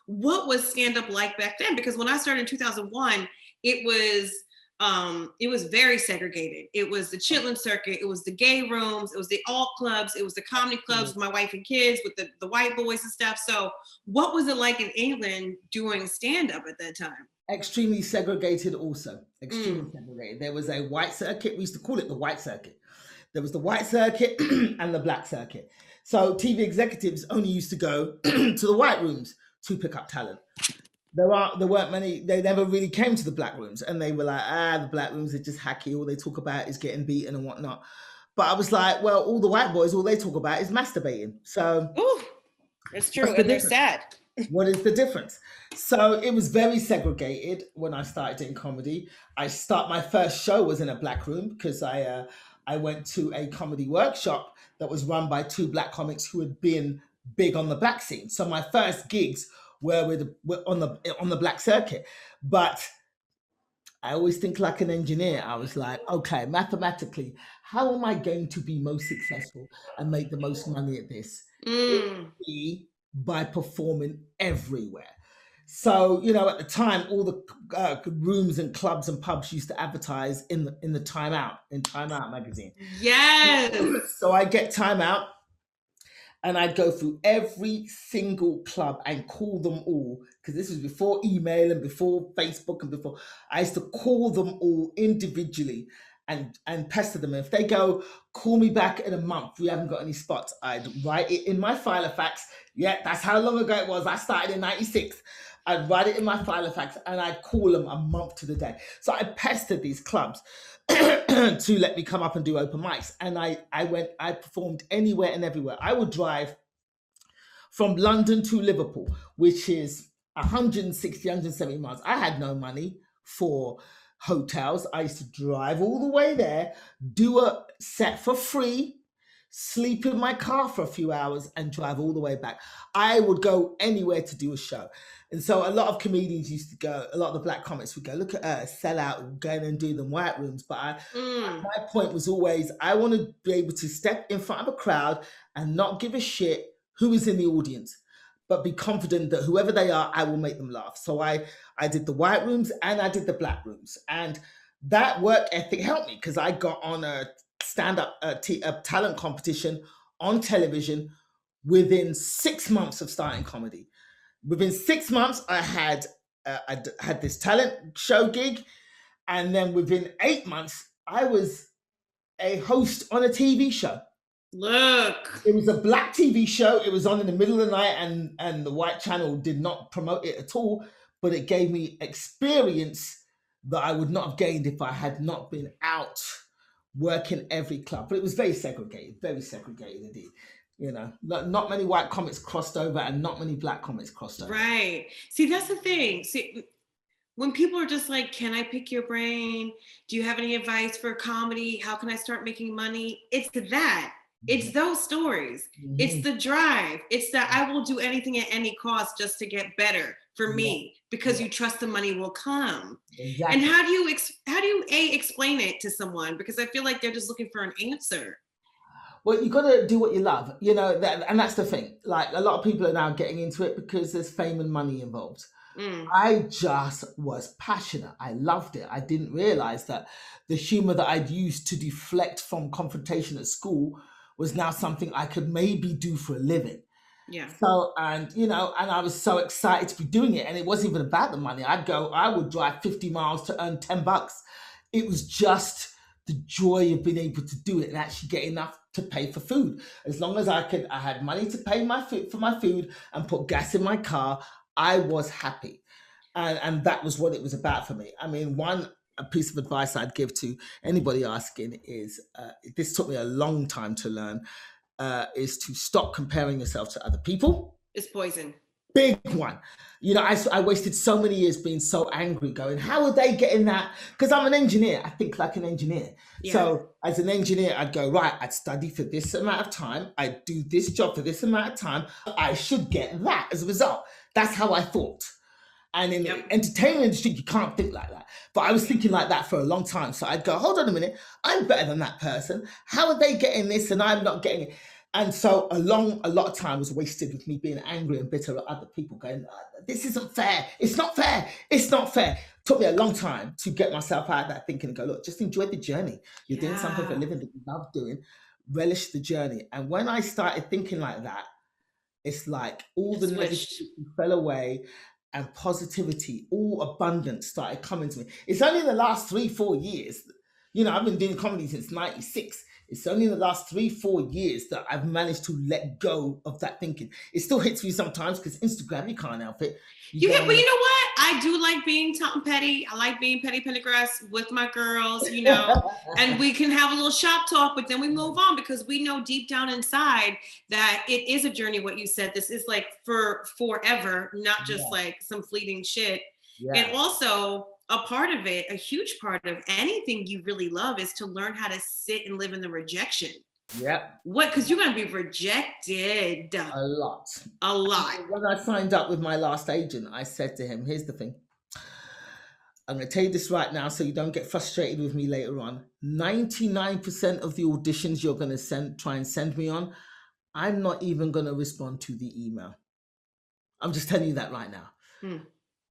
[SPEAKER 2] what was stand-up like back then? Because when I started in 2001, it was very segregated. It was the chitlin circuit, it was the gay rooms, it was the alt clubs, it was the comedy clubs with my wife and kids, with the white boys and stuff. So what was it like in England doing stand-up at that time?
[SPEAKER 3] Extremely segregated also. Extremely segregated. There was a white circuit. We used to call it the white circuit. There was the white circuit and the black circuit. So TV executives only used to go to the white rooms to pick up talent. There weren't many, they never really came to the black rooms, and they were like, the black rooms are just hacky. All they talk about is getting beaten and whatnot. But I was like, well, all the white boys, all they talk about is masturbating. So
[SPEAKER 2] it's true, and they're sad.
[SPEAKER 3] What is the difference? So it was very segregated when I started doing comedy. My first show was in a black room, because I went to a comedy workshop that was run by two black comics who had been big on the black scene. So my first gigs were on the black circuit. But I always think like an engineer. I was like, okay, mathematically, how am I going to be most successful and make the most money at this? It would be by performing everywhere. So, you know, at the time, all the rooms and clubs and pubs used to advertise in the Time Out magazine.
[SPEAKER 2] Yes.
[SPEAKER 3] So I get Time Out, and I'd go through every single club and call them all, because this was before email and before Facebook and before. I used to call them all individually and pester them. And if they go, call me back in a month, we haven't got any spots, I'd write it in my file of facts. Yeah, that's how long ago it was. I started in 96. I'd write it in my file of facts, and I'd call them a month to the day. So I pestered these clubs to let me come up and do open mics. And I performed anywhere and everywhere. I would drive from London to Liverpool, which is 160, 170 miles. I had no money for hotels. I used to drive all the way there, do a set for free, sleep in my car for a few hours, and drive all the way back. I would go anywhere to do a show. And so a lot of comedians used to go, a lot of the black comics would go, look at her, sell out, go in and do them white rooms. But my point was always, I want to be able to step in front of a crowd and not give a shit who is in the audience, but be confident that whoever they are, I will make them laugh. So I did the white rooms and I did the black rooms. And that work ethic helped me, because I got on a stand-up talent competition on television within 6 months of starting comedy. Within 6 months, I had this talent show gig. And then within 8 months, I was a host on a TV show.
[SPEAKER 2] Look.
[SPEAKER 3] It was a black TV show. It was on in the middle of the night, and the white channel did not promote it at all, but it gave me experience that I would not have gained if I had not been out working every club. But it was very segregated indeed. You know, not many white comics crossed over and not many black comics crossed over.
[SPEAKER 2] Right. See, that's the thing. See, when people are just like, can I pick your brain? Do you have any advice for comedy? How can I start making money? It's that. It's those stories. Mm-hmm. It's the drive. It's that I will do anything at any cost just to get better for me because you trust the money will come. Exactly. And how do you explain it to someone? Because I feel like they're just looking for an answer.
[SPEAKER 3] Well, you got to do what you love, you know, and that's the thing. Like a lot of people are now getting into it because there's fame and money involved. I just was passionate. I loved it. I didn't realize that the humor that I'd used to deflect from confrontation at school was now something I could maybe do for a living.
[SPEAKER 2] Yeah.
[SPEAKER 3] So, and I was so excited to be doing it. And it wasn't even about the money. I would drive 50 miles to earn $10. It was just the joy of being able to do it and actually get enough to pay for food. As long as I had money to pay for my food and put gas in my car, I was happy. And that was what it was about for me. I mean, a piece of advice I'd give to anybody asking is, this took me a long time to learn, is to stop comparing yourself to other people.
[SPEAKER 2] It's poison.
[SPEAKER 3] Big one. You know, I wasted so many years being so angry going, how are they getting that? Because I'm an engineer. I think like an engineer. Yeah. So as an engineer, I'd go, right, I'd study for this amount of time. I'd do this job for this amount of time. I should get that as a result. That's how I thought. And in the entertainment industry, you can't think like that. But I was thinking like that for a long time. So I'd go, hold on a minute. I'm better than that person. How are they getting this and I'm not getting it? And so a lot of time was wasted with me being angry and bitter at other people going, this isn't fair. It's not fair. It's not fair. It took me a long time to get myself out of that thinking and go, look, just enjoy the journey. You're doing something for a living that you love doing. Relish the journey. And when I started thinking like that, it's like all the negativity fell away and positivity, all abundance started coming to me. It's only in the last 3-4 years, you know, I've been doing comedy since 96. It's only in the last 3-4 years that I've managed to let go of that thinking. It still hits me sometimes because Instagram, you can't help it.
[SPEAKER 2] But you know what? I do like being Tom Petty. I like being Petty Pendergrass with my girls, you know, and we can have a little shop talk, but then we move on because we know deep down inside that it is a journey. What you said, this is like for forever, not just like some fleeting shit. Yeah. And also a part of it, a huge part of anything you really love is to learn how to sit and live in the rejection.
[SPEAKER 3] Yep.
[SPEAKER 2] What? Because you're going to be rejected.
[SPEAKER 3] A lot. When I signed up with my last agent, I said to him, here's the thing. I'm going to tell you this right now so you don't get frustrated with me later on. 99% of the auditions you're going to try and send me on, I'm not even going to respond to the email. I'm just telling you that right now.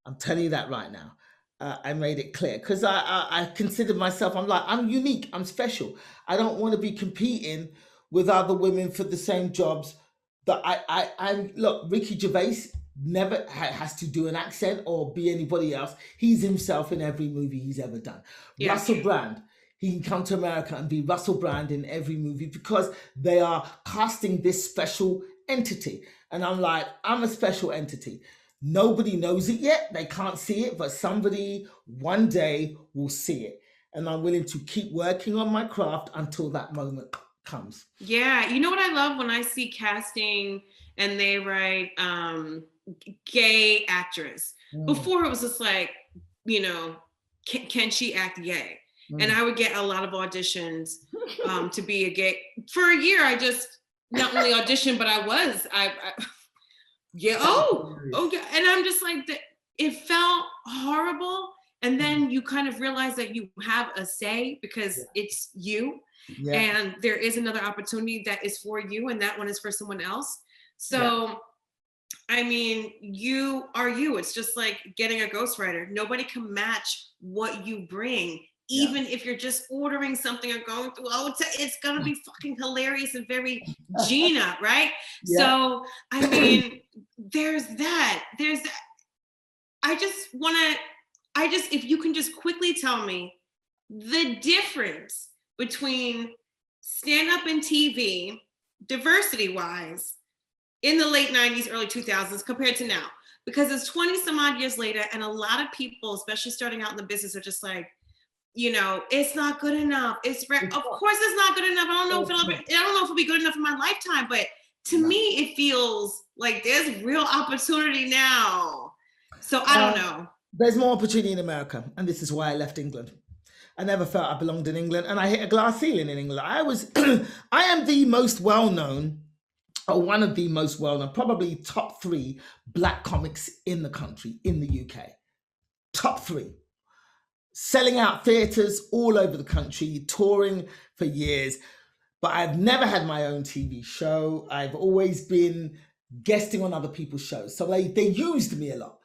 [SPEAKER 3] I'm telling you that right now. I made it clear because I considered myself, I'm unique, I'm special. I don't want to be competing with other women for the same jobs that I'm. Look, Ricky Gervais never has to do an accent or be anybody else. He's himself in every movie he's ever done. Yeah. Russell Brand, he can come to America and be Russell Brand in every movie because they are casting this special entity. And I'm like, I'm a special entity. Nobody knows it yet. They can't see it, but somebody one day will see it. And I'm willing to keep working on my craft until that moment comes.
[SPEAKER 2] Yeah. You know what I love when I see casting and they write gay actress. Before it was just like, you know, can she act gay? And I would get a lot of auditions to be a gay. For a year, I just not only auditioned, but I yeah. Oh, yeah. And I'm just like, it felt horrible. And then you kind of realize that you have a say because it's you. Yeah. And there is another opportunity that is for you. And that one is for someone else. So, I mean, you are you. It's just like getting a ghostwriter. Nobody can match what you bring. Even if you're just ordering something or going through, it's going to be fucking hilarious and very Gina, right? Yeah. So, I mean, there's that. If you can just quickly tell me the difference between stand-up and TV, diversity-wise, in the late 90s, early 2000s compared to now? Because it's 20 some odd years later, and a lot of people, especially starting out in the business, are just like, it's not good enough. Of course it's not good enough. I don't know if it'll be good enough in my lifetime, but to me, it feels like there's real opportunity now. So I don't know.
[SPEAKER 3] There's more opportunity in America, and this is why I left England. I never felt I belonged in England, and I hit a glass ceiling in England. I am the most well-known, or one of the most well-known, probably top 3 Black comics in the country, in the UK. Top 3. Selling out theatres all over the country, touring for years. But I've never had my own TV show. I've always been guesting on other people's shows. So they used me a lot.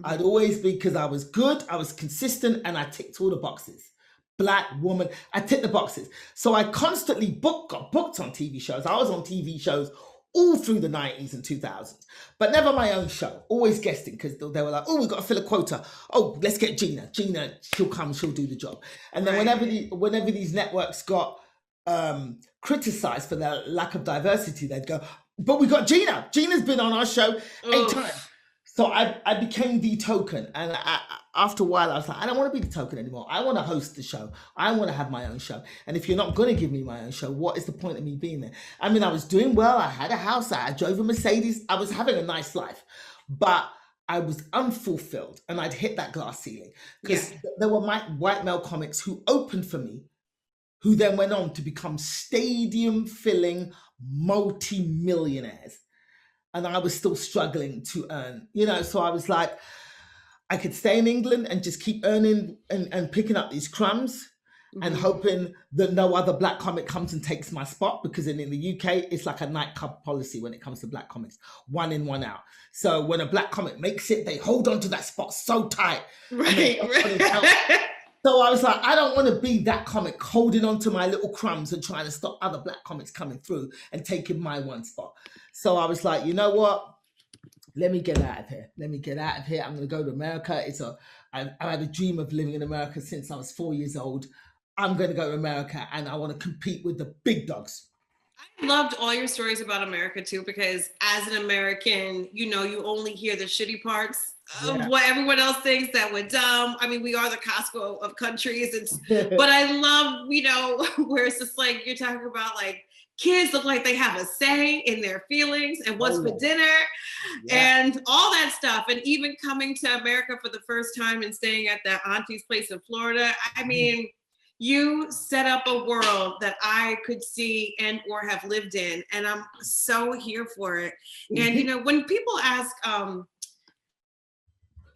[SPEAKER 3] I'd always be, because I was good, I was consistent, and I ticked all the boxes. Black woman, I ticked the boxes. So I constantly got booked on TV shows. I was on TV shows all through the 90s and 2000s, but never my own show, always guesting, because they were like, oh, we've got to fill a quota. Oh, let's get Gina. Gina, she'll come, she'll do the job. And then whenever these networks got criticized for their lack of diversity, they'd go, but we got Gina. Gina's been on our show 8 times. So I became the token. And after a while, I was like, I don't want to be the token anymore. I want to host the show. I want to have my own show. And if you're not going to give me my own show, what is the point of me being there? I mean, I was doing well. I had a house. I drove a Mercedes. I was having a nice life. But I was unfulfilled. And I'd hit that glass ceiling. Because there were white male comics who opened for me, who then went on to become stadium-filling multi-millionaires. And I was still struggling to earn, so I was like, I could stay in England and just keep earning and picking up these crumbs and hoping that no other Black comic comes and takes my spot, because in the UK, it's like a nightclub policy when it comes to Black comics, 1 in, 1 out. So when a Black comic makes it, they hold on to that spot so tight.
[SPEAKER 2] Right.
[SPEAKER 3] So I was like, I don't want to be that comic holding on to my little crumbs and trying to stop other Black comics coming through and taking my one spot. So I was like, you know what? Let me get out of here. I'm going to go to America. I've had a dream of living in America since I was 4 years old. I'm going to go to America, and I want to compete with the big dogs.
[SPEAKER 2] I loved all your stories about America too, because as an American, you only hear the shitty parts of what everyone else thinks that we're dumb. I mean, we are the Costco of countries. But I love, where it's just like, you're talking about like, kids look like they have a say in their feelings and what's for dinner and all that stuff. And even coming to America for the first time and staying at that auntie's place in Florida. I mean, you set up a world that I could see and or have lived in. And I'm so here for it. And, when people ask,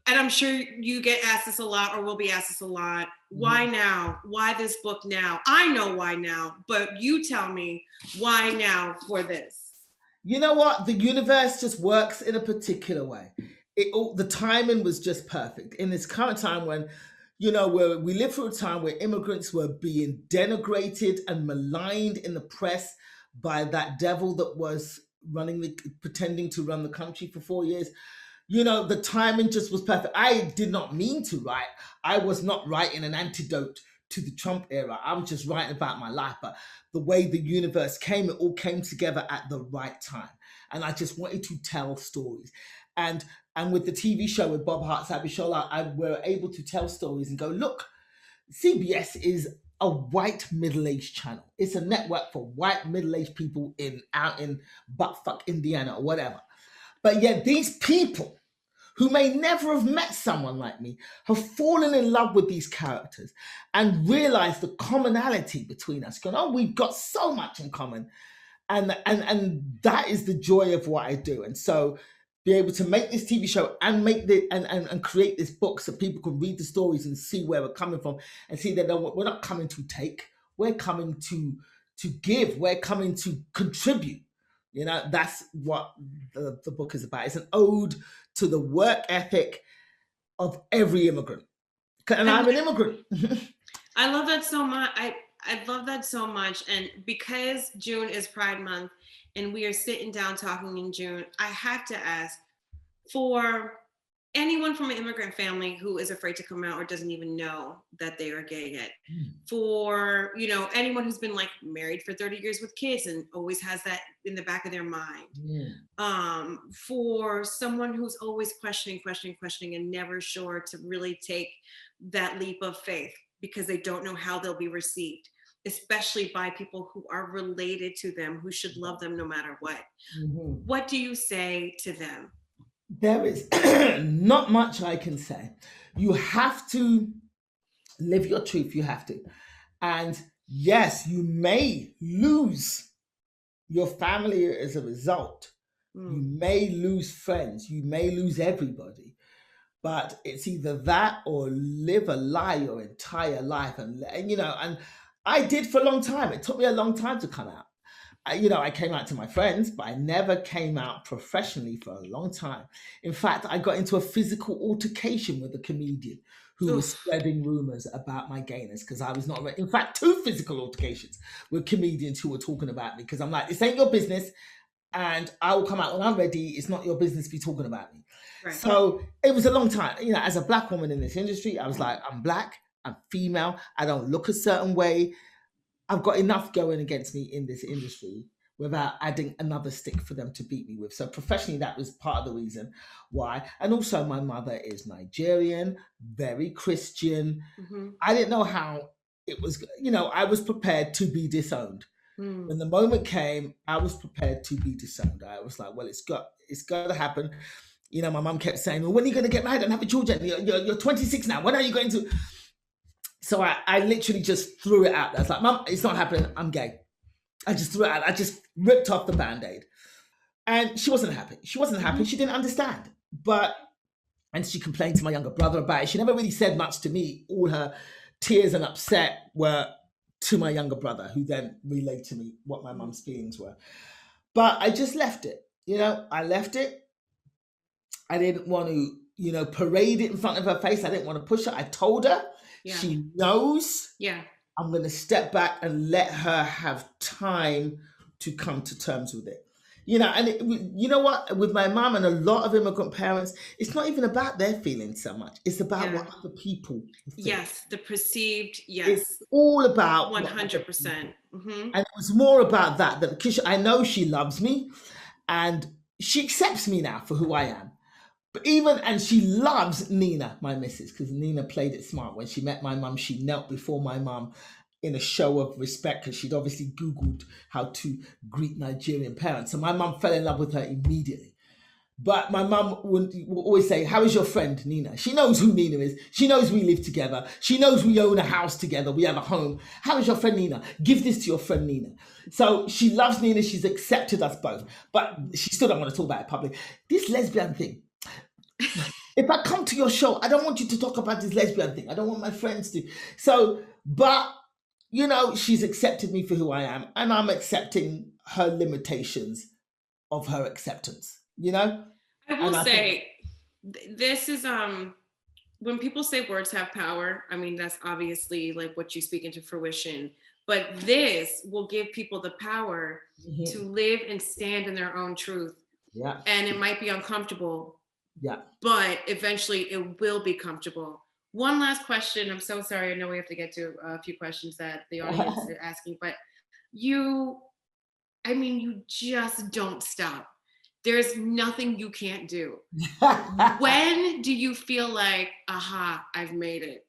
[SPEAKER 2] and I'm sure you get asked this a lot, or will be asked this a lot, why now? Why this book now? I know why now, but you tell me why now for this.
[SPEAKER 3] You know what? The universe just works in a particular way. The timing was just perfect. In this current time when, where we live through a time where immigrants were being denigrated and maligned in the press by that devil that was pretending to run the country for 4 years. The timing just was perfect. I did not mean to write. I was not writing an antidote to the Trump era. I'm just writing about my life. But the way the universe came, it all came together at the right time. And I just wanted to tell stories. And with the TV show with Bob Hearts Abishola, we were able to tell stories and go, look, CBS is a white middle-aged channel. It's a network for white middle-aged people out in buttfuck Indiana or whatever. But yet these people who may never have met someone like me have fallen in love with these characters and realized the commonality between us. Going, oh, we've got so much in common. And that is the joy of what I do. And so be able to make this TV show and and create this book so people can read the stories and see where we're coming from and see that we're not coming to take, we're coming to give, we're coming to contribute. That's what the book is about. It's an ode to the work ethic of every immigrant. And I'm an immigrant.
[SPEAKER 2] I love that so much. I love that so much. And because June is Pride Month and we are sitting down talking in June, I have to ask, for anyone from an immigrant family who is afraid to come out or doesn't even know that they are gay yet. For, you know, anyone who's been like married for 30 years with kids and always has that in the back of their mind. For someone who's always questioning and never sure to really take that leap of faith because they don't know how they'll be received, especially by people who are related to them, who should love them no matter what. What do you say to them?
[SPEAKER 3] There is not much I can say. You have to live your truth. You have to. And yes, you may lose your family as a result. You may lose friends. You may lose everybody. But it's either that or live a lie your entire life. And you know, and I did for a long time. It took me a long time to come out. I came out to my friends, but I never came out professionally for a long time. In fact, I got into a physical altercation with a comedian who was spreading rumors about my gayness because I was not ready. In fact, 2 physical altercations with comedians who were talking about me because I'm like, this ain't your business and I will come out when I'm ready. It's not your business to be talking about me. Right. So it was a long time. You know, as a Black woman in this industry, I was like, I'm Black, I'm female, I don't look a certain way. I've got enough going against me in this industry without adding another stick for them to beat me with. So professionally, that was part of the reason why. And also my mother is Nigerian, very Christian. I didn't know how it was, you know, I was prepared to be disowned. When the moment came, I was prepared to be disowned. I was like, well, it's got to happen. You know, my mum kept saying, well, when are you going to get married and have children? You're 26 now. When are you going to... So I literally just threw it out. I was like, Mum, it's not happening. I'm gay. I just threw it out. I just ripped off the Band-Aid. And she wasn't happy. She didn't understand. And she complained to my younger brother about it. She never really said much to me. All her tears and upset were to my younger brother, who then relayed to me what my mum's feelings were. But I just left it. You know, I left it. I didn't want to, you know, parade it in front of her face. I didn't want to push her. I told her. Yeah. She knows. Yeah. I'm going to step back and let her have time to come to terms with it. You know, and you know what? With my mom and a lot of immigrant parents, it's not even about their feelings so much. It's about what other people think.
[SPEAKER 2] Yes, the perceived, yes.
[SPEAKER 3] It's all about
[SPEAKER 2] 100%.
[SPEAKER 3] And it was more about that because I know she loves me and she accepts me now for who I am. But and she loves Nina, my missus, because Nina played it smart. When she met my mum, she knelt before my mum in a show of respect because she'd obviously Googled how to greet Nigerian parents. So my mum fell in love with her immediately. But my mum would always say, how is your friend, Nina? She knows who Nina is. She knows we live together. She knows we own a house together. We have a home. How is your friend, Nina? Give this to your friend, Nina. So she loves Nina. She's accepted us both. But she still don't want to talk about it publicly. This lesbian thing. If I come to your show, I don't want you to talk about this lesbian thing. I don't want my friends to. So, but, you know, she's accepted me for who I am, and I'm accepting her limitations of her acceptance, you know?
[SPEAKER 2] I will say, this is, when people say words have power, I mean, that's obviously like what you speak into fruition, but this will give people the power to live and stand in their own truth. Yeah. And it might be uncomfortable. Yeah. But eventually it will be comfortable. One last question. I'm so sorry. I know we have to get to a few questions that the audience is asking, but you just don't stop. There's nothing you can't do. When do you feel like, aha, I've made it?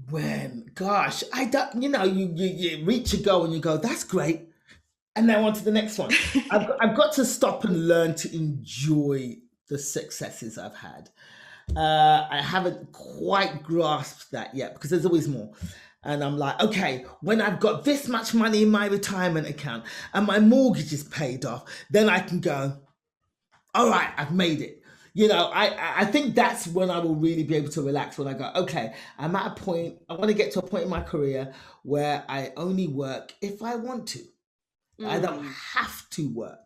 [SPEAKER 3] When, gosh, I don't, you know, you reach a goal and you go, that's great. And then on to the next one. I've got to stop and learn to enjoy the successes I've had. I haven't quite grasped that yet because there's always more. And I'm like, okay, when I've got this much money in my retirement account and my mortgage is paid off, then I can go, all right, I've made it. You know, I think that's when I will really be able to relax, when I go, okay, I'm at a point, I want to get to a point in my career where I only work if I want to. I don't have to work.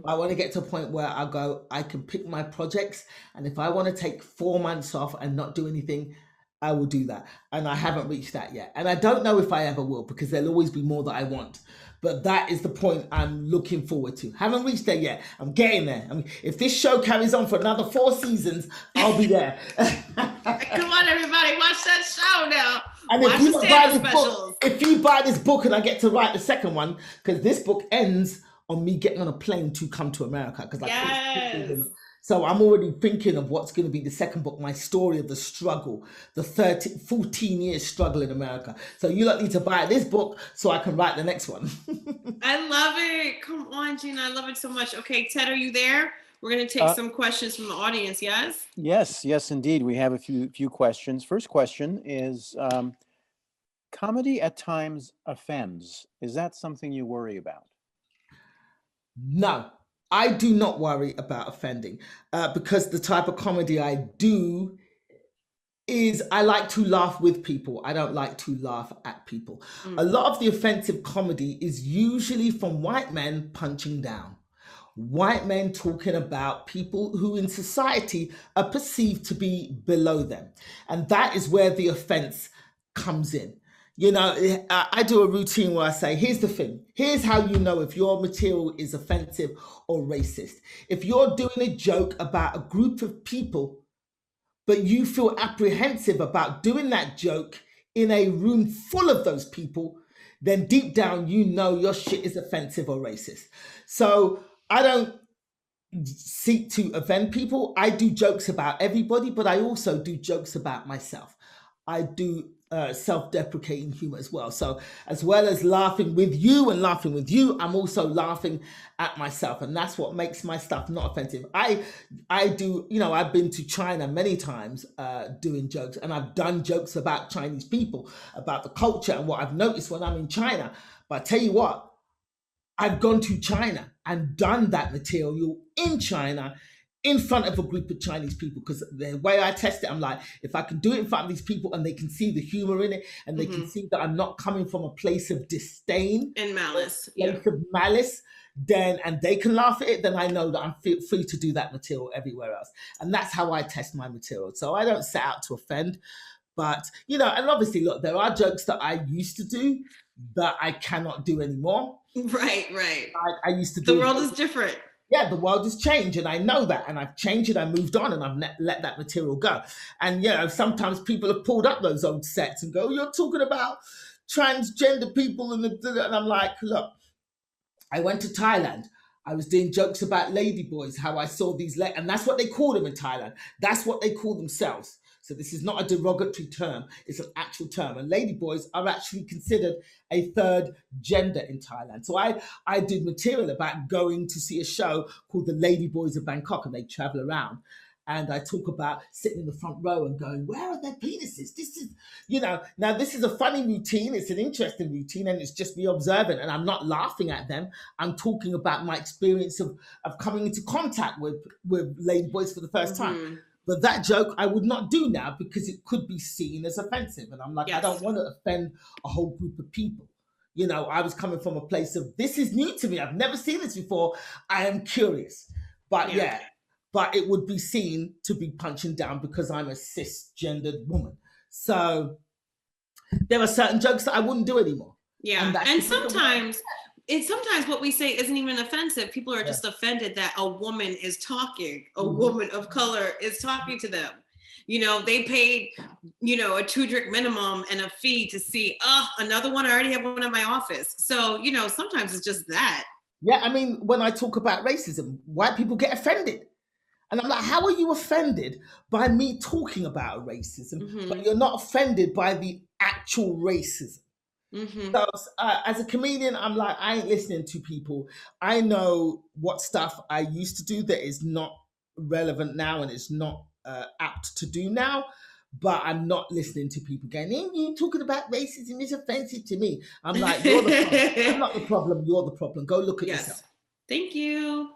[SPEAKER 3] I want to get to a point where I go, I can pick my projects. And if I want to take 4 months off and not do anything, I will do that. And I haven't reached that yet. And I don't know if I ever will, because there'll always be more that I want. But that is the point I'm looking forward to. Haven't reached there yet. I'm getting there. I mean, if this show carries on for another 4 seasons, I'll be there.
[SPEAKER 2] Come on, everybody, watch that show now.
[SPEAKER 3] And
[SPEAKER 2] watch
[SPEAKER 3] if you
[SPEAKER 2] the
[SPEAKER 3] buy
[SPEAKER 2] stand-up
[SPEAKER 3] this
[SPEAKER 2] specials.
[SPEAKER 3] book, if you buy this book and I get to write the second one, because this book ends on me getting on a plane to come to America. Because
[SPEAKER 2] Yes.
[SPEAKER 3] So I'm already thinking of what's going to be the second book, my story of the struggle, the 14 years struggle in America. So you lot need to buy this book so I can write the next one.
[SPEAKER 2] I love it. Come on, Gina. I love it so much. Okay, Ted, are you there? We're going to take some questions from the audience, yes?
[SPEAKER 1] Yes, indeed. We have a few questions. First question is, comedy at times offends. Is that something you worry about?
[SPEAKER 3] No, I do not worry about offending because the type of comedy I do is I like to laugh with people. I don't like to laugh at people. A lot of the offensive comedy is usually from white men punching down. White men talking about people who in society are perceived to be below them. And that is where the offense comes in. You know, I do a routine where I say, here's the thing. Here's how you know if your material is offensive or racist. If you're doing a joke about a group of people, but you feel apprehensive about doing that joke in a room full of those people, then deep down, you know your shit is offensive or racist. So I don't seek to offend people. I do jokes about everybody, but I also do jokes about myself. I do self-deprecating humor as well. So as well as laughing with you, I'm also laughing at myself. And that's what makes my stuff not offensive. I do, you know, I've been to China many times doing jokes, and I've done jokes about Chinese people, about the culture and what I've noticed when I'm in China. But I tell you what, I've gone to China and done that material in China in front of a group of Chinese people, because the way I test it, I'm like, if I can do it in front of these people and they can see the humor in it, and they can see that I'm not coming from a place of disdain
[SPEAKER 2] and malice,
[SPEAKER 3] of malice, then, and they can laugh at it, then I know that I'm free to do that material everywhere else. And that's how I test my material. So I don't set out to offend, but, you know, and obviously, look, there are jokes that I used to do that I cannot do anymore.
[SPEAKER 2] Right.
[SPEAKER 3] I used to do.
[SPEAKER 2] The world is different.
[SPEAKER 3] Yeah, the world has changed, and I know that, and I've changed it. I moved on, and I've let that material go. And you know, sometimes people have pulled up those old sets and go, "You're talking about transgender people," and I'm like, "Look, I went to Thailand. I was doing jokes about ladyboys, how I saw these, and that's what they call them in Thailand. That's what they call themselves. So this is not a derogatory term, it's an actual term. And ladyboys are actually considered a third gender in Thailand. So I did material about going to see a show called The Ladyboys of Bangkok, and they travel around. And I talk about sitting in the front row and going, where are their penises? This is, you know, now this is a funny routine. It's an interesting routine, and it's just me observing, and I'm not laughing at them. I'm talking about my experience of coming into contact with ladyboys for the first time. But that joke I would not do now because it could be seen as offensive. And I'm like, I don't want to offend a whole group of people. You know, I was coming from a place of, this is new to me. I've never seen this before. I am curious. But but it would be seen to be punching down because I'm a cisgendered woman. So there are certain jokes that I wouldn't do anymore.
[SPEAKER 2] Yeah, and sometimes what we say isn't even offensive. People are just offended that a woman is talking, a woman of color is talking to them. You know, they paid, you know, a 2-drink minimum and a fee to see, another one. I already have one in my office. So, you know, sometimes it's just that.
[SPEAKER 3] Yeah, I mean, when I talk about racism, white people get offended. And I'm like, how are you offended by me talking about racism, but you're not offended by the actual racism? So as a comedian, I'm like, I ain't listening to people. I know what stuff I used to do that is not relevant now and it's not apt to do now, but I'm not listening to people going, you talking about racism is offensive to me. I'm like, you're the problem. I'm not the problem, you're the problem. Go look at yourself.
[SPEAKER 2] Thank you.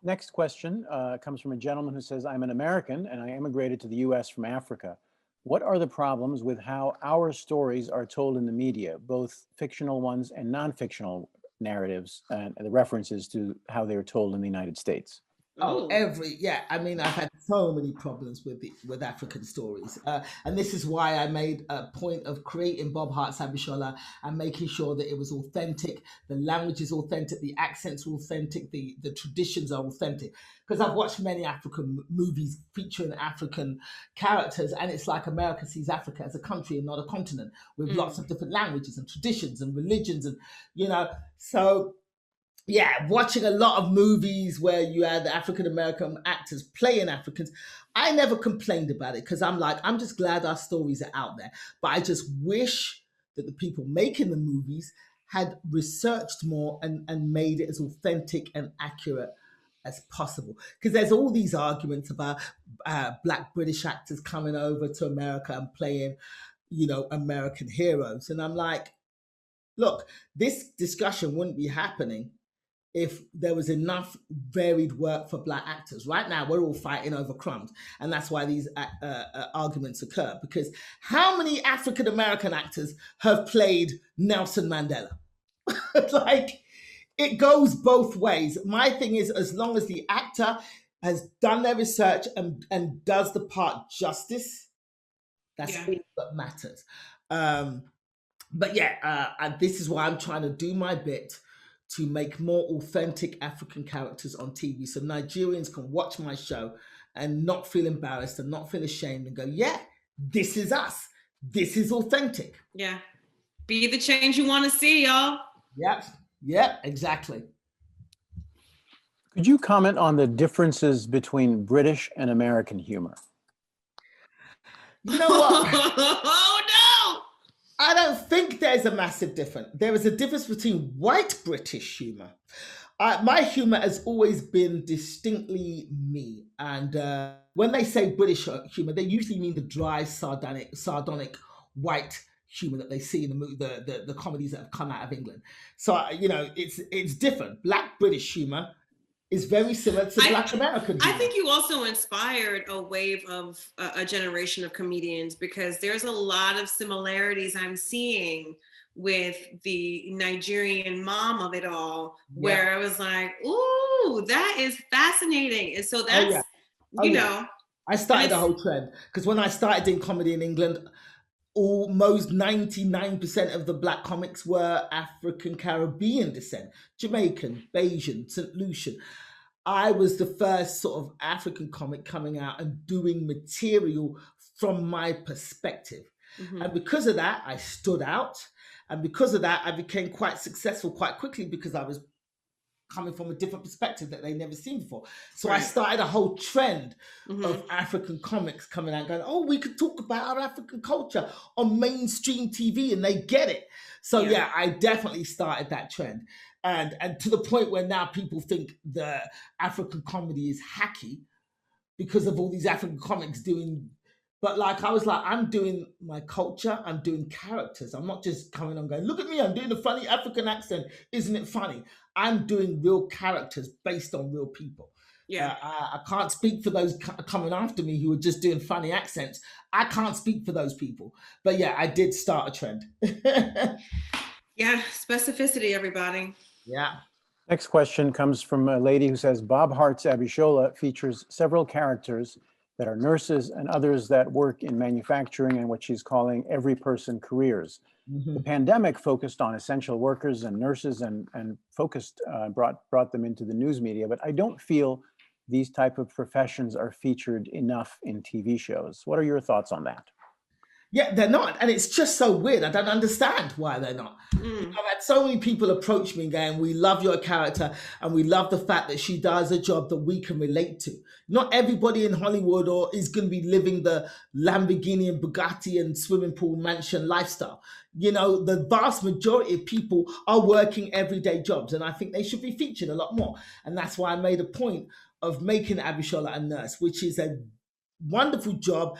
[SPEAKER 1] Next question comes from a gentleman who says, I'm an American and I immigrated to the US from Africa. What are the problems with how our stories are told in the media, both fictional ones and non-fictional narratives, and the references to how they are told in the United States?
[SPEAKER 3] Oh,
[SPEAKER 2] Oh.
[SPEAKER 3] I mean, I've had so many problems with African stories, and this is why I made a point of creating Bob Hearts Abishola and making sure that it was authentic, the language is authentic, the accents are authentic, the traditions are authentic. Because I've watched many African movies featuring African characters, and it's like America sees Africa as a country and not a continent, with lots of different languages and traditions and religions, and so yeah, watching a lot of movies where you had African American actors playing Africans, I never complained about it because I'm like, I'm just glad our stories are out there. But I just wish that the people making the movies had researched more and made it as authentic and accurate as possible. Because there's all these arguments about Black British actors coming over to America and playing, American heroes. And I'm like, look, this discussion wouldn't be happening if there was enough varied work for Black actors. Right now, we're all fighting over crumbs, and that's why these arguments occur. Because how many African American actors have played Nelson Mandela? Like, it goes both ways. My thing is, as long as the actor has done their research and does the part justice, that's all that matters. But this is why I'm trying to do my bit to make more authentic African characters on TV so Nigerians can watch my show and not feel embarrassed and not feel ashamed and go, yeah, this is us. This is authentic.
[SPEAKER 2] Yeah. Be the change you want to see, y'all.
[SPEAKER 3] Yep, exactly.
[SPEAKER 1] Could you comment on the differences between British and American humor?
[SPEAKER 3] You know what?
[SPEAKER 2] Oh, no!
[SPEAKER 3] I don't think there's a massive difference. There is a difference between white British humor. My humor has always been distinctly me. And when they say British humor, they usually mean the dry, sardonic white humor that they see in the comedies that have come out of England. So, it's different. Black British humor is very similar to Black American humor.
[SPEAKER 2] I think you also inspired a wave of a generation of comedians, because there's a lot of similarities I'm seeing with the Nigerian mom of it all, where I was like, ooh, that is fascinating. And so that's,
[SPEAKER 3] I started a whole trend, because when I started doing comedy in England, almost 99% of the Black comics were African Caribbean descent, Jamaican, Bayesian, St. Lucian. I was the first sort of African comic coming out and doing material from my perspective. Mm-hmm. And because of that, I stood out. And because of that, I became quite successful quite quickly, because I was coming from a different perspective that they never seen before. So I started a whole trend of African comics coming out going, oh, we could talk about our African culture on mainstream TV, and they get it. So I definitely started that trend. And to the point where now people think the African comedy is hacky because of all these African comics doing. But I was like, I'm doing my culture, I'm doing characters. I'm not just coming on going, look at me, I'm doing a funny African accent. Isn't it funny? I'm doing real characters based on real people. Yeah, I can't speak for those coming after me who are just doing funny accents. I can't speak for those people. But I did start a trend.
[SPEAKER 2] Yeah, specificity, everybody.
[SPEAKER 3] Yeah.
[SPEAKER 1] Next question comes from a lady who says, Bob Hearts Abishola features several characters that are nurses and others that work in manufacturing and what she's calling every person careers. Mm-hmm. The pandemic focused on essential workers and nurses and brought them into the news media, but I don't feel these type of professions are featured enough in TV shows. What are your thoughts on that?
[SPEAKER 3] Yeah, they're not. And it's just so weird. I don't understand why they're not. I've had so many people approach me going, we love your character and we love the fact that she does a job that we can relate to. Not everybody in Hollywood is going to be living the Lamborghini and Bugatti and swimming pool mansion lifestyle. The vast majority of people are working everyday jobs, and I think they should be featured a lot more. And that's why I made a point of making Abishola a nurse, which is a wonderful job,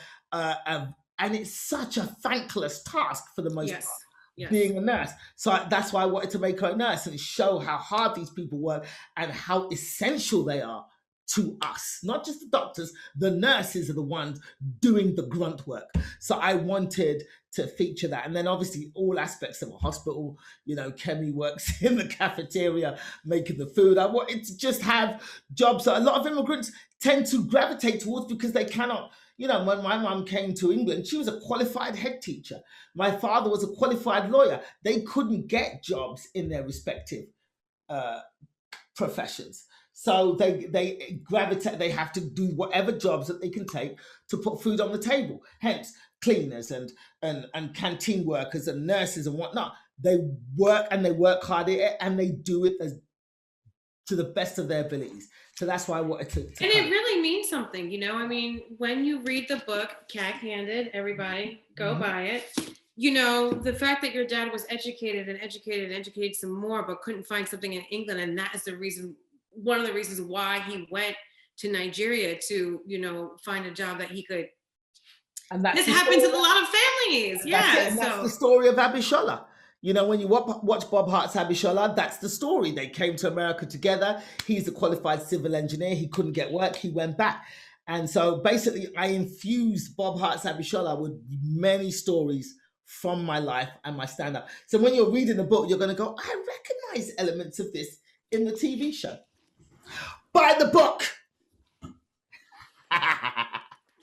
[SPEAKER 3] and it's such a thankless task for the most part, being a nurse. So that's why I wanted to make her a nurse and show how hard these people work and how essential they are to us. Not just the doctors, the nurses are the ones doing the grunt work. So I wanted to feature that. And then obviously all aspects of a hospital, you know, Kemi works in the cafeteria making the food. I wanted to just have jobs that a lot of immigrants tend to gravitate towards because they cannot, you know, when my mum came to England, she was a qualified head teacher. My father was a qualified lawyer. They couldn't get jobs in their respective professions. So they gravitate, they have to do whatever jobs that they can take to put food on the table. Hence, cleaners and canteen workers and nurses and whatnot. They work hard at it, and they do it to the best of their abilities. So that's why I wanted to
[SPEAKER 2] and it really means something, you know. I mean, when you read the book Cack-Handed, everybody go buy it. You know, the fact that your dad was educated some more, but couldn't find something in England, and that is the reason, one of the reasons why he went to Nigeria to, you know, find a job that he could. And this happens in a lot of families. Yeah,
[SPEAKER 3] that's the story of Abishola. You know, when you watch Bob Hearts Abishola, that's the story. They came to America together. He's a qualified civil engineer. He couldn't get work. He went back. And so basically, I infused Bob Hearts Abishola with many stories from my life and my stand-up. So when you're reading the book, you're going to go, I recognize elements of this in the TV show. Buy the book.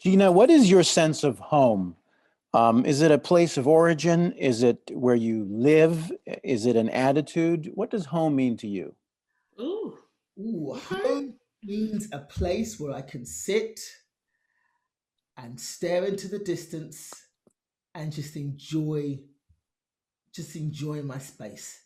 [SPEAKER 1] Gina, what is your sense of home? Is it a place of origin? Is it where you live? Is it an attitude? What does home mean to you?
[SPEAKER 3] Ooh, home means a place where I can sit and stare into the distance and just enjoy my space.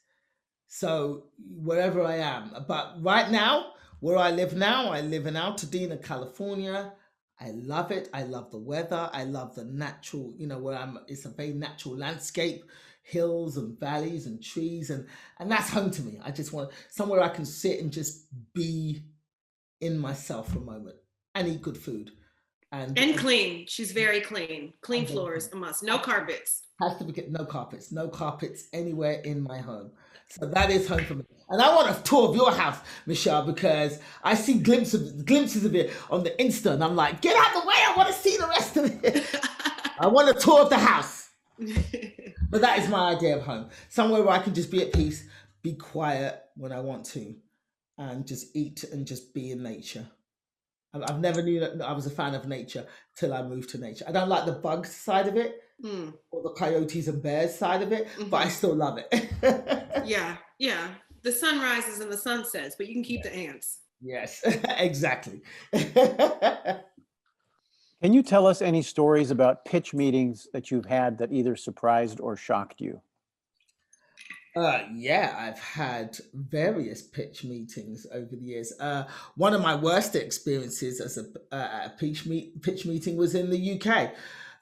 [SPEAKER 3] So wherever I am, but right now, where I live in Altadena, California. I love it. I love the weather. I love the natural, you know, it's a very natural landscape, hills and valleys and trees. And that's home to me. I just want somewhere I can sit and just be in myself for a moment and eat good food. And
[SPEAKER 2] clean. She's very clean. Clean floors, a must. No carpets.
[SPEAKER 3] Has to be no carpets anywhere in my home. So that is home for me. And I want a tour of your house, Michelle, because I see glimpses of it on the Insta, and I'm like, get out the way, I want to see the rest of it. I want a tour of the house. But that is my idea of home. Somewhere where I can just be at peace, be quiet when I want to, and just eat and just be in nature. I've never knew that I was a fan of nature till I moved to nature. I don't like the bugs side of it, or the coyotes and bears side of it, but I still love it.
[SPEAKER 2] Yeah. The sunrises and the sunsets, but you can keep the ants.
[SPEAKER 3] Yes, exactly.
[SPEAKER 1] Can you tell us any stories about pitch meetings that you've had that either surprised or shocked you?
[SPEAKER 3] Yeah, I've had various pitch meetings over the years. One of my worst experiences as a pitch meeting was in the UK.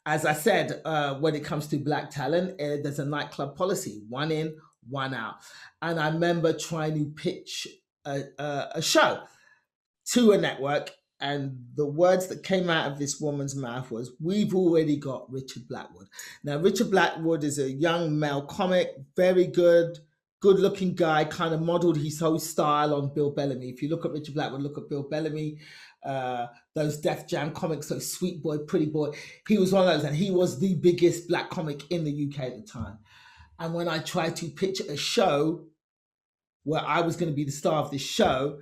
[SPEAKER 3] As I said, when it comes to Black talent, there's a nightclub policy, 1 in, 1 out. And I remember trying to pitch a show to a network, and the words that came out of this woman's mouth was, we've already got Richard Blackwood. Now, Richard Blackwood is a young male comic, very good-looking guy, kind of modeled his whole style on Bill Bellamy. If you look at Richard Blackwood, look at Bill Bellamy, those Def Jam comics, those Sweet Boy, Pretty Boy. He was one of those, and he was the biggest Black comic in the UK at the time. And when I tried to pitch a show where I was going to be the star of this show,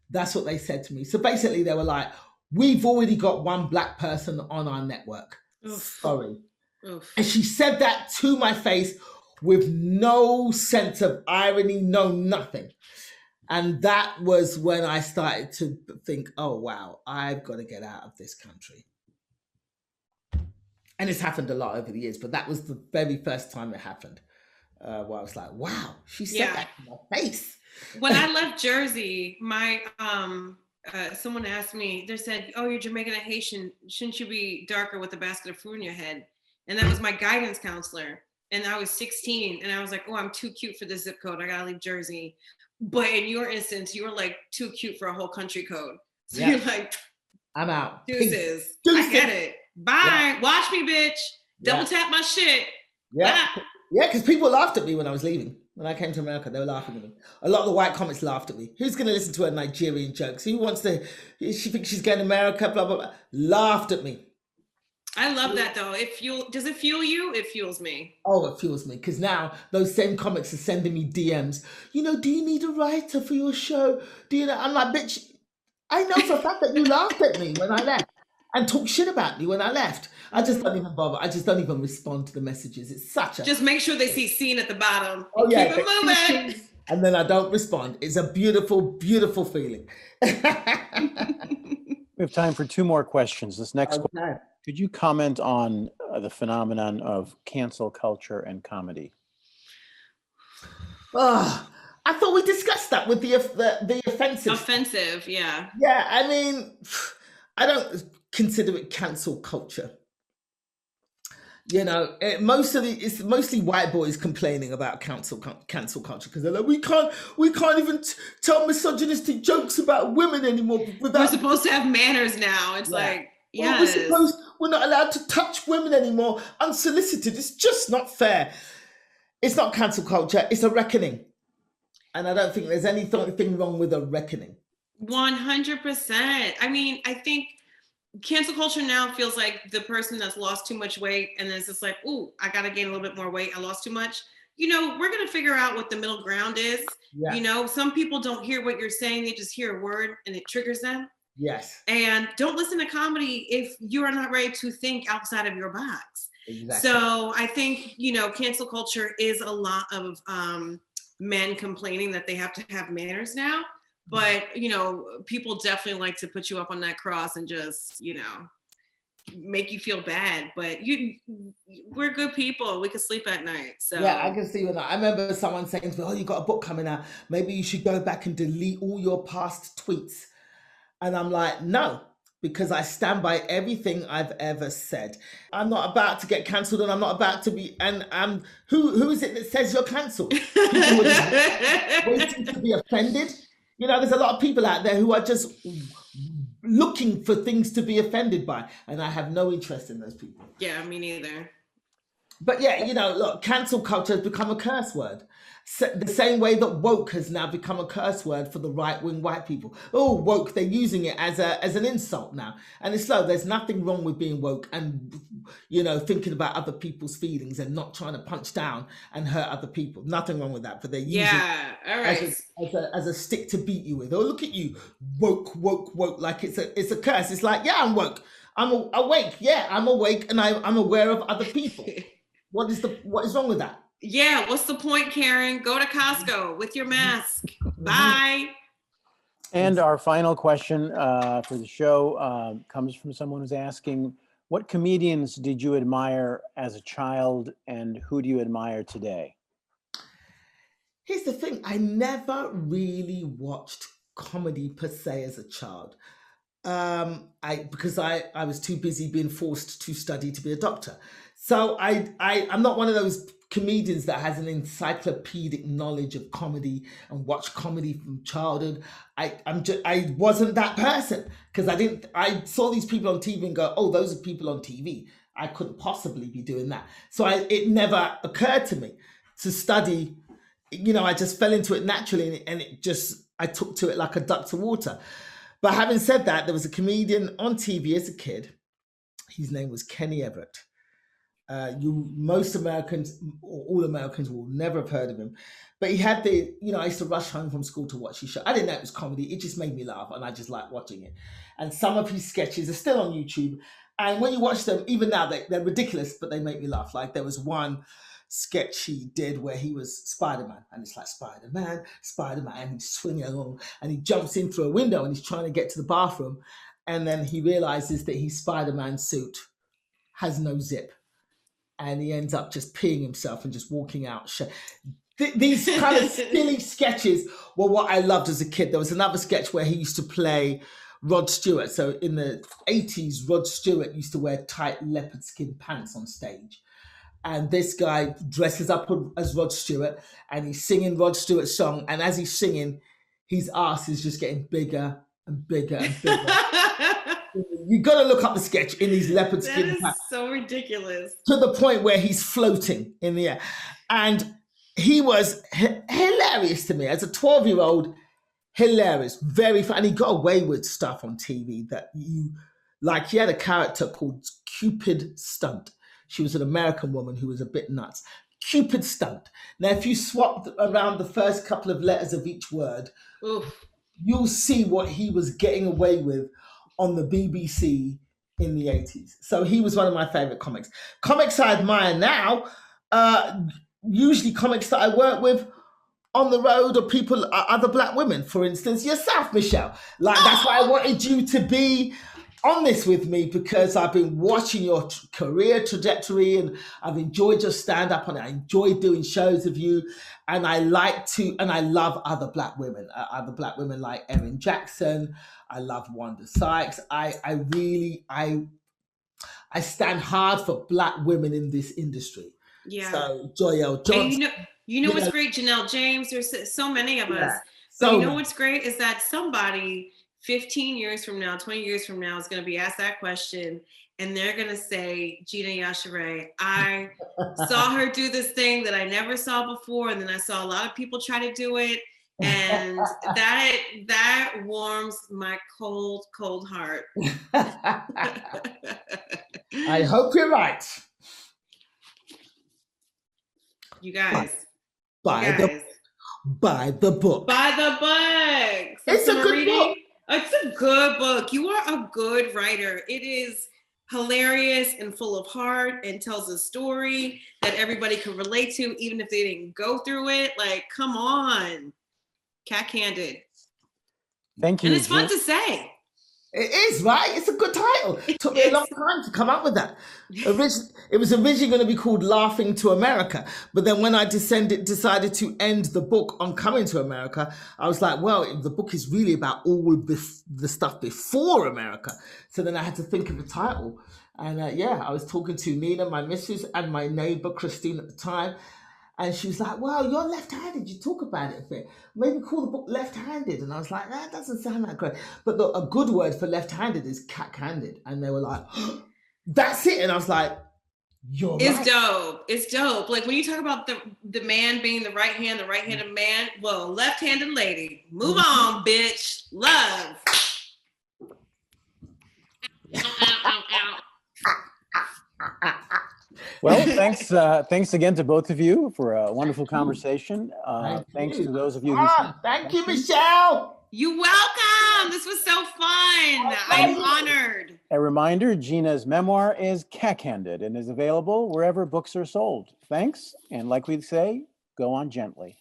[SPEAKER 3] that's what they said to me. So basically they were like, we've already got one Black person on our network. Oof. Sorry. Oof. And she said that to my face with no sense of irony, no nothing. And that was when I started to think, oh, wow, I've got to get out of this country. And it's happened a lot over the years, but that was the very first time it happened. Where I was like, wow, she said that to my face.
[SPEAKER 2] When I left Jersey, my someone asked me, they said, oh, you're Jamaican and Haitian, shouldn't you be darker with a basket of fruit in your head? And that was my guidance counselor. And I was 16, and I was like, oh, I'm too cute for this zip code, I gotta leave Jersey. But in your instance, you were like too cute for a whole country code. So you're like,
[SPEAKER 3] I'm out.
[SPEAKER 2] Deuces. I get it. Bye. Yeah. Watch me, bitch. Double tap my shit.
[SPEAKER 3] Yeah. Yeah, because people laughed at me when I was leaving. When I came to America, they were laughing at me. A lot of the white comics laughed at me. Who's going to listen to a Nigerian jokes? Who wants to, she thinks she's going to America, blah, blah, blah. Laughed at me.
[SPEAKER 2] I love that though. Does it fuel you? It fuels me.
[SPEAKER 3] Oh, it fuels me because now those same comics are sending me DMs. Do you need a writer for your show? Do you know? I'm like, bitch, I know for a fact that you laughed at me when I left and talked shit about me when I left. I just don't even bother. I just don't even respond to the messages. It's such a...
[SPEAKER 2] Just make sure they see "seen" at the bottom.
[SPEAKER 3] Oh, yeah,
[SPEAKER 2] Keep it moving.
[SPEAKER 3] And then I don't respond. It's a beautiful, beautiful feeling.
[SPEAKER 1] We have time for 2 more questions. This next one, could you comment on the phenomenon of cancel culture and comedy?
[SPEAKER 3] Oh, I thought we discussed that with the offensive.
[SPEAKER 2] Offensive, yeah.
[SPEAKER 3] Yeah, I mean, I don't consider it cancel culture. It's mostly white boys complaining about cancel culture because they're like, we can't even tell misogynistic jokes about women anymore.
[SPEAKER 2] We're supposed to have manners now. It's like, yes.
[SPEAKER 3] We're not allowed to touch women anymore unsolicited. It's just not fair. It's not cancel culture. It's a reckoning. And I don't think there's anything wrong with a reckoning.
[SPEAKER 2] 100%. I mean, I think cancel culture now feels like the person that's lost too much weight and then it's just like, ooh, I got to gain a little bit more weight. I lost too much. We're going to figure out what the middle ground is. Yeah. Some people don't hear what you're saying. They just hear a word and it triggers them.
[SPEAKER 3] Yes.
[SPEAKER 2] And don't listen to comedy if you are not ready to think outside of your box. Exactly. So I think, cancel culture is a lot of men complaining that they have to have manners now. But, people definitely like to put you up on that cross and just, make you feel bad. But we're good people. We can sleep at night. So
[SPEAKER 3] yeah, I can see that. I remember someone saying to me, oh, you got a book coming out. Maybe you should go back and delete all your past tweets. And I'm like, no, because I stand by everything I've ever said. I'm not about to get cancelled and I'm not about to be, and who is it that says you're cancelled? People waiting to be offended. There's a lot of people out there who are just looking for things to be offended by, and I have no interest in those people.
[SPEAKER 2] Yeah, me neither.
[SPEAKER 3] But yeah, look, cancel culture has become a curse word. The same way that woke has now become a curse word for the right-wing white people. Oh, woke, they're using it as an insult now. And it's like, there's nothing wrong with being woke and, thinking about other people's feelings and not trying to punch down and hurt other people. Nothing wrong with that, but they're using it as a stick to beat you with. Oh, look at you, woke, like it's a curse. It's like, yeah, I'm woke. I'm awake. Yeah, I'm awake and I'm aware of other people. What is wrong with that?
[SPEAKER 2] Yeah, what's the point, Karen? Go to Costco with your mask. Bye.
[SPEAKER 1] And our final question for the show comes from someone who's asking, what comedians did you admire as a child and who do you admire today?
[SPEAKER 3] Here's the thing. I never really watched comedy per se as a child. Because I was too busy being forced to study to be a doctor. So I'm not one of those comedians that has an encyclopedic knowledge of comedy and watch comedy from childhood. I wasn't that person because I saw these people on TV and go, oh, those are people on TV. I couldn't possibly be doing that. So it never occurred to me to study. I just fell into it naturally and I took to it like a duck to water. But having said that, there was a comedian on TV as a kid. His name was Kenny Everett. Most Americans, or all Americans, will never have heard of him. But he had I used to rush home from school to watch his show. I didn't know it was comedy. It just made me laugh, and I just liked watching it. And some of his sketches are still on YouTube. And when you watch them, even now, they're ridiculous, but they make me laugh. Like there was one sketch he did where he was Spider-Man, and it's like Spider-Man, and he's swinging along, and he jumps in through a window, and he's trying to get to the bathroom, and then he realizes that his Spider-Man suit has no zip, and he ends up just peeing himself and just walking out. These kind of silly sketches were what I loved as a kid. There was another sketch where he used to play Rod Stewart. So in the 80s, Rod Stewart used to wear tight leopard skin pants on stage. And this guy dresses up as Rod Stewart and he's singing Rod Stewart's song. And as he's singing, his ass is just getting bigger and bigger and bigger. You got to look up the sketch in these leopard skin pants.
[SPEAKER 2] That is so ridiculous.
[SPEAKER 3] To the point where he's floating in the air. And he was hilarious to me. As a 12-year-old, hilarious, very funny. And he got away with stuff on TV that Like he had a character called Cupid Stunt. She was an American woman who was a bit nuts. Cupid Stunt. Now, if you swapped around the first couple of letters of each word,
[SPEAKER 2] Oof.
[SPEAKER 3] you'll see what he was getting away with on the BBC in the 80s. So he was one of my favorite comics. Comics I admire now, usually comics that I work with on the road, or people, other Black women, for instance, yourself, Michelle. Like, that's why I wanted you to be on this with me, because I've been watching your career trajectory and I've enjoyed your stand-up and I enjoy doing shows of you. And I love other Black women like Erin Jackson. I love Wanda Sykes. I stand hard for Black women in this industry.
[SPEAKER 2] Yeah.
[SPEAKER 3] So Joyelle Johnson.
[SPEAKER 2] And you know what's great, Janelle James. There's so many of us.
[SPEAKER 3] So
[SPEAKER 2] but you know what's great is that somebody 15 years from now, 20 years from now is going to be asked that question, and they're going to say, Gina Yashere, I saw her do this thing that I never saw before, and then I saw a lot of people try to do it, and that warms my cold, cold heart.
[SPEAKER 3] I hope you're right.
[SPEAKER 2] You guys.
[SPEAKER 3] Buy the book.
[SPEAKER 2] Buy the book.
[SPEAKER 3] It's a good book.
[SPEAKER 2] It's a good book. You are a good writer. It is hilarious and full of heart and tells a story that everybody can relate to, even if they didn't go through it. Like, come on. Cack-Handed.
[SPEAKER 1] Thank you.
[SPEAKER 2] And it's fun to say.
[SPEAKER 3] It is, right? It's a good title. It took me a long time to come up with that. It was originally going to be called Laughing to America. But then when I decided to end the book on Coming to America, I was like, well, the book is really about all the stuff before America. So then I had to think of a title. And I was talking to Nina, my missus, and my neighbor, Christine, at the time. And she was like, well, you're left-handed. You talk about it a bit. Maybe call the book Left-Handed. And I was like, that doesn't sound that great. But a good word for left-handed is Cack-Handed. And they were like, oh, that's it. And I was like, you're right.
[SPEAKER 2] Dope. It's dope. Like when you talk about the man being the right-handed man, well, left-handed lady. Move on, bitch. Love.
[SPEAKER 1] Well, thanks again to both of you for a wonderful conversation. Thanks to those of you who
[SPEAKER 3] thank you, Michelle.
[SPEAKER 2] You're welcome. This was so fun. I'm honored.
[SPEAKER 1] A reminder, Gina's memoir is Cack-Handed and is available wherever books are sold. Thanks, and like we say, go on gently.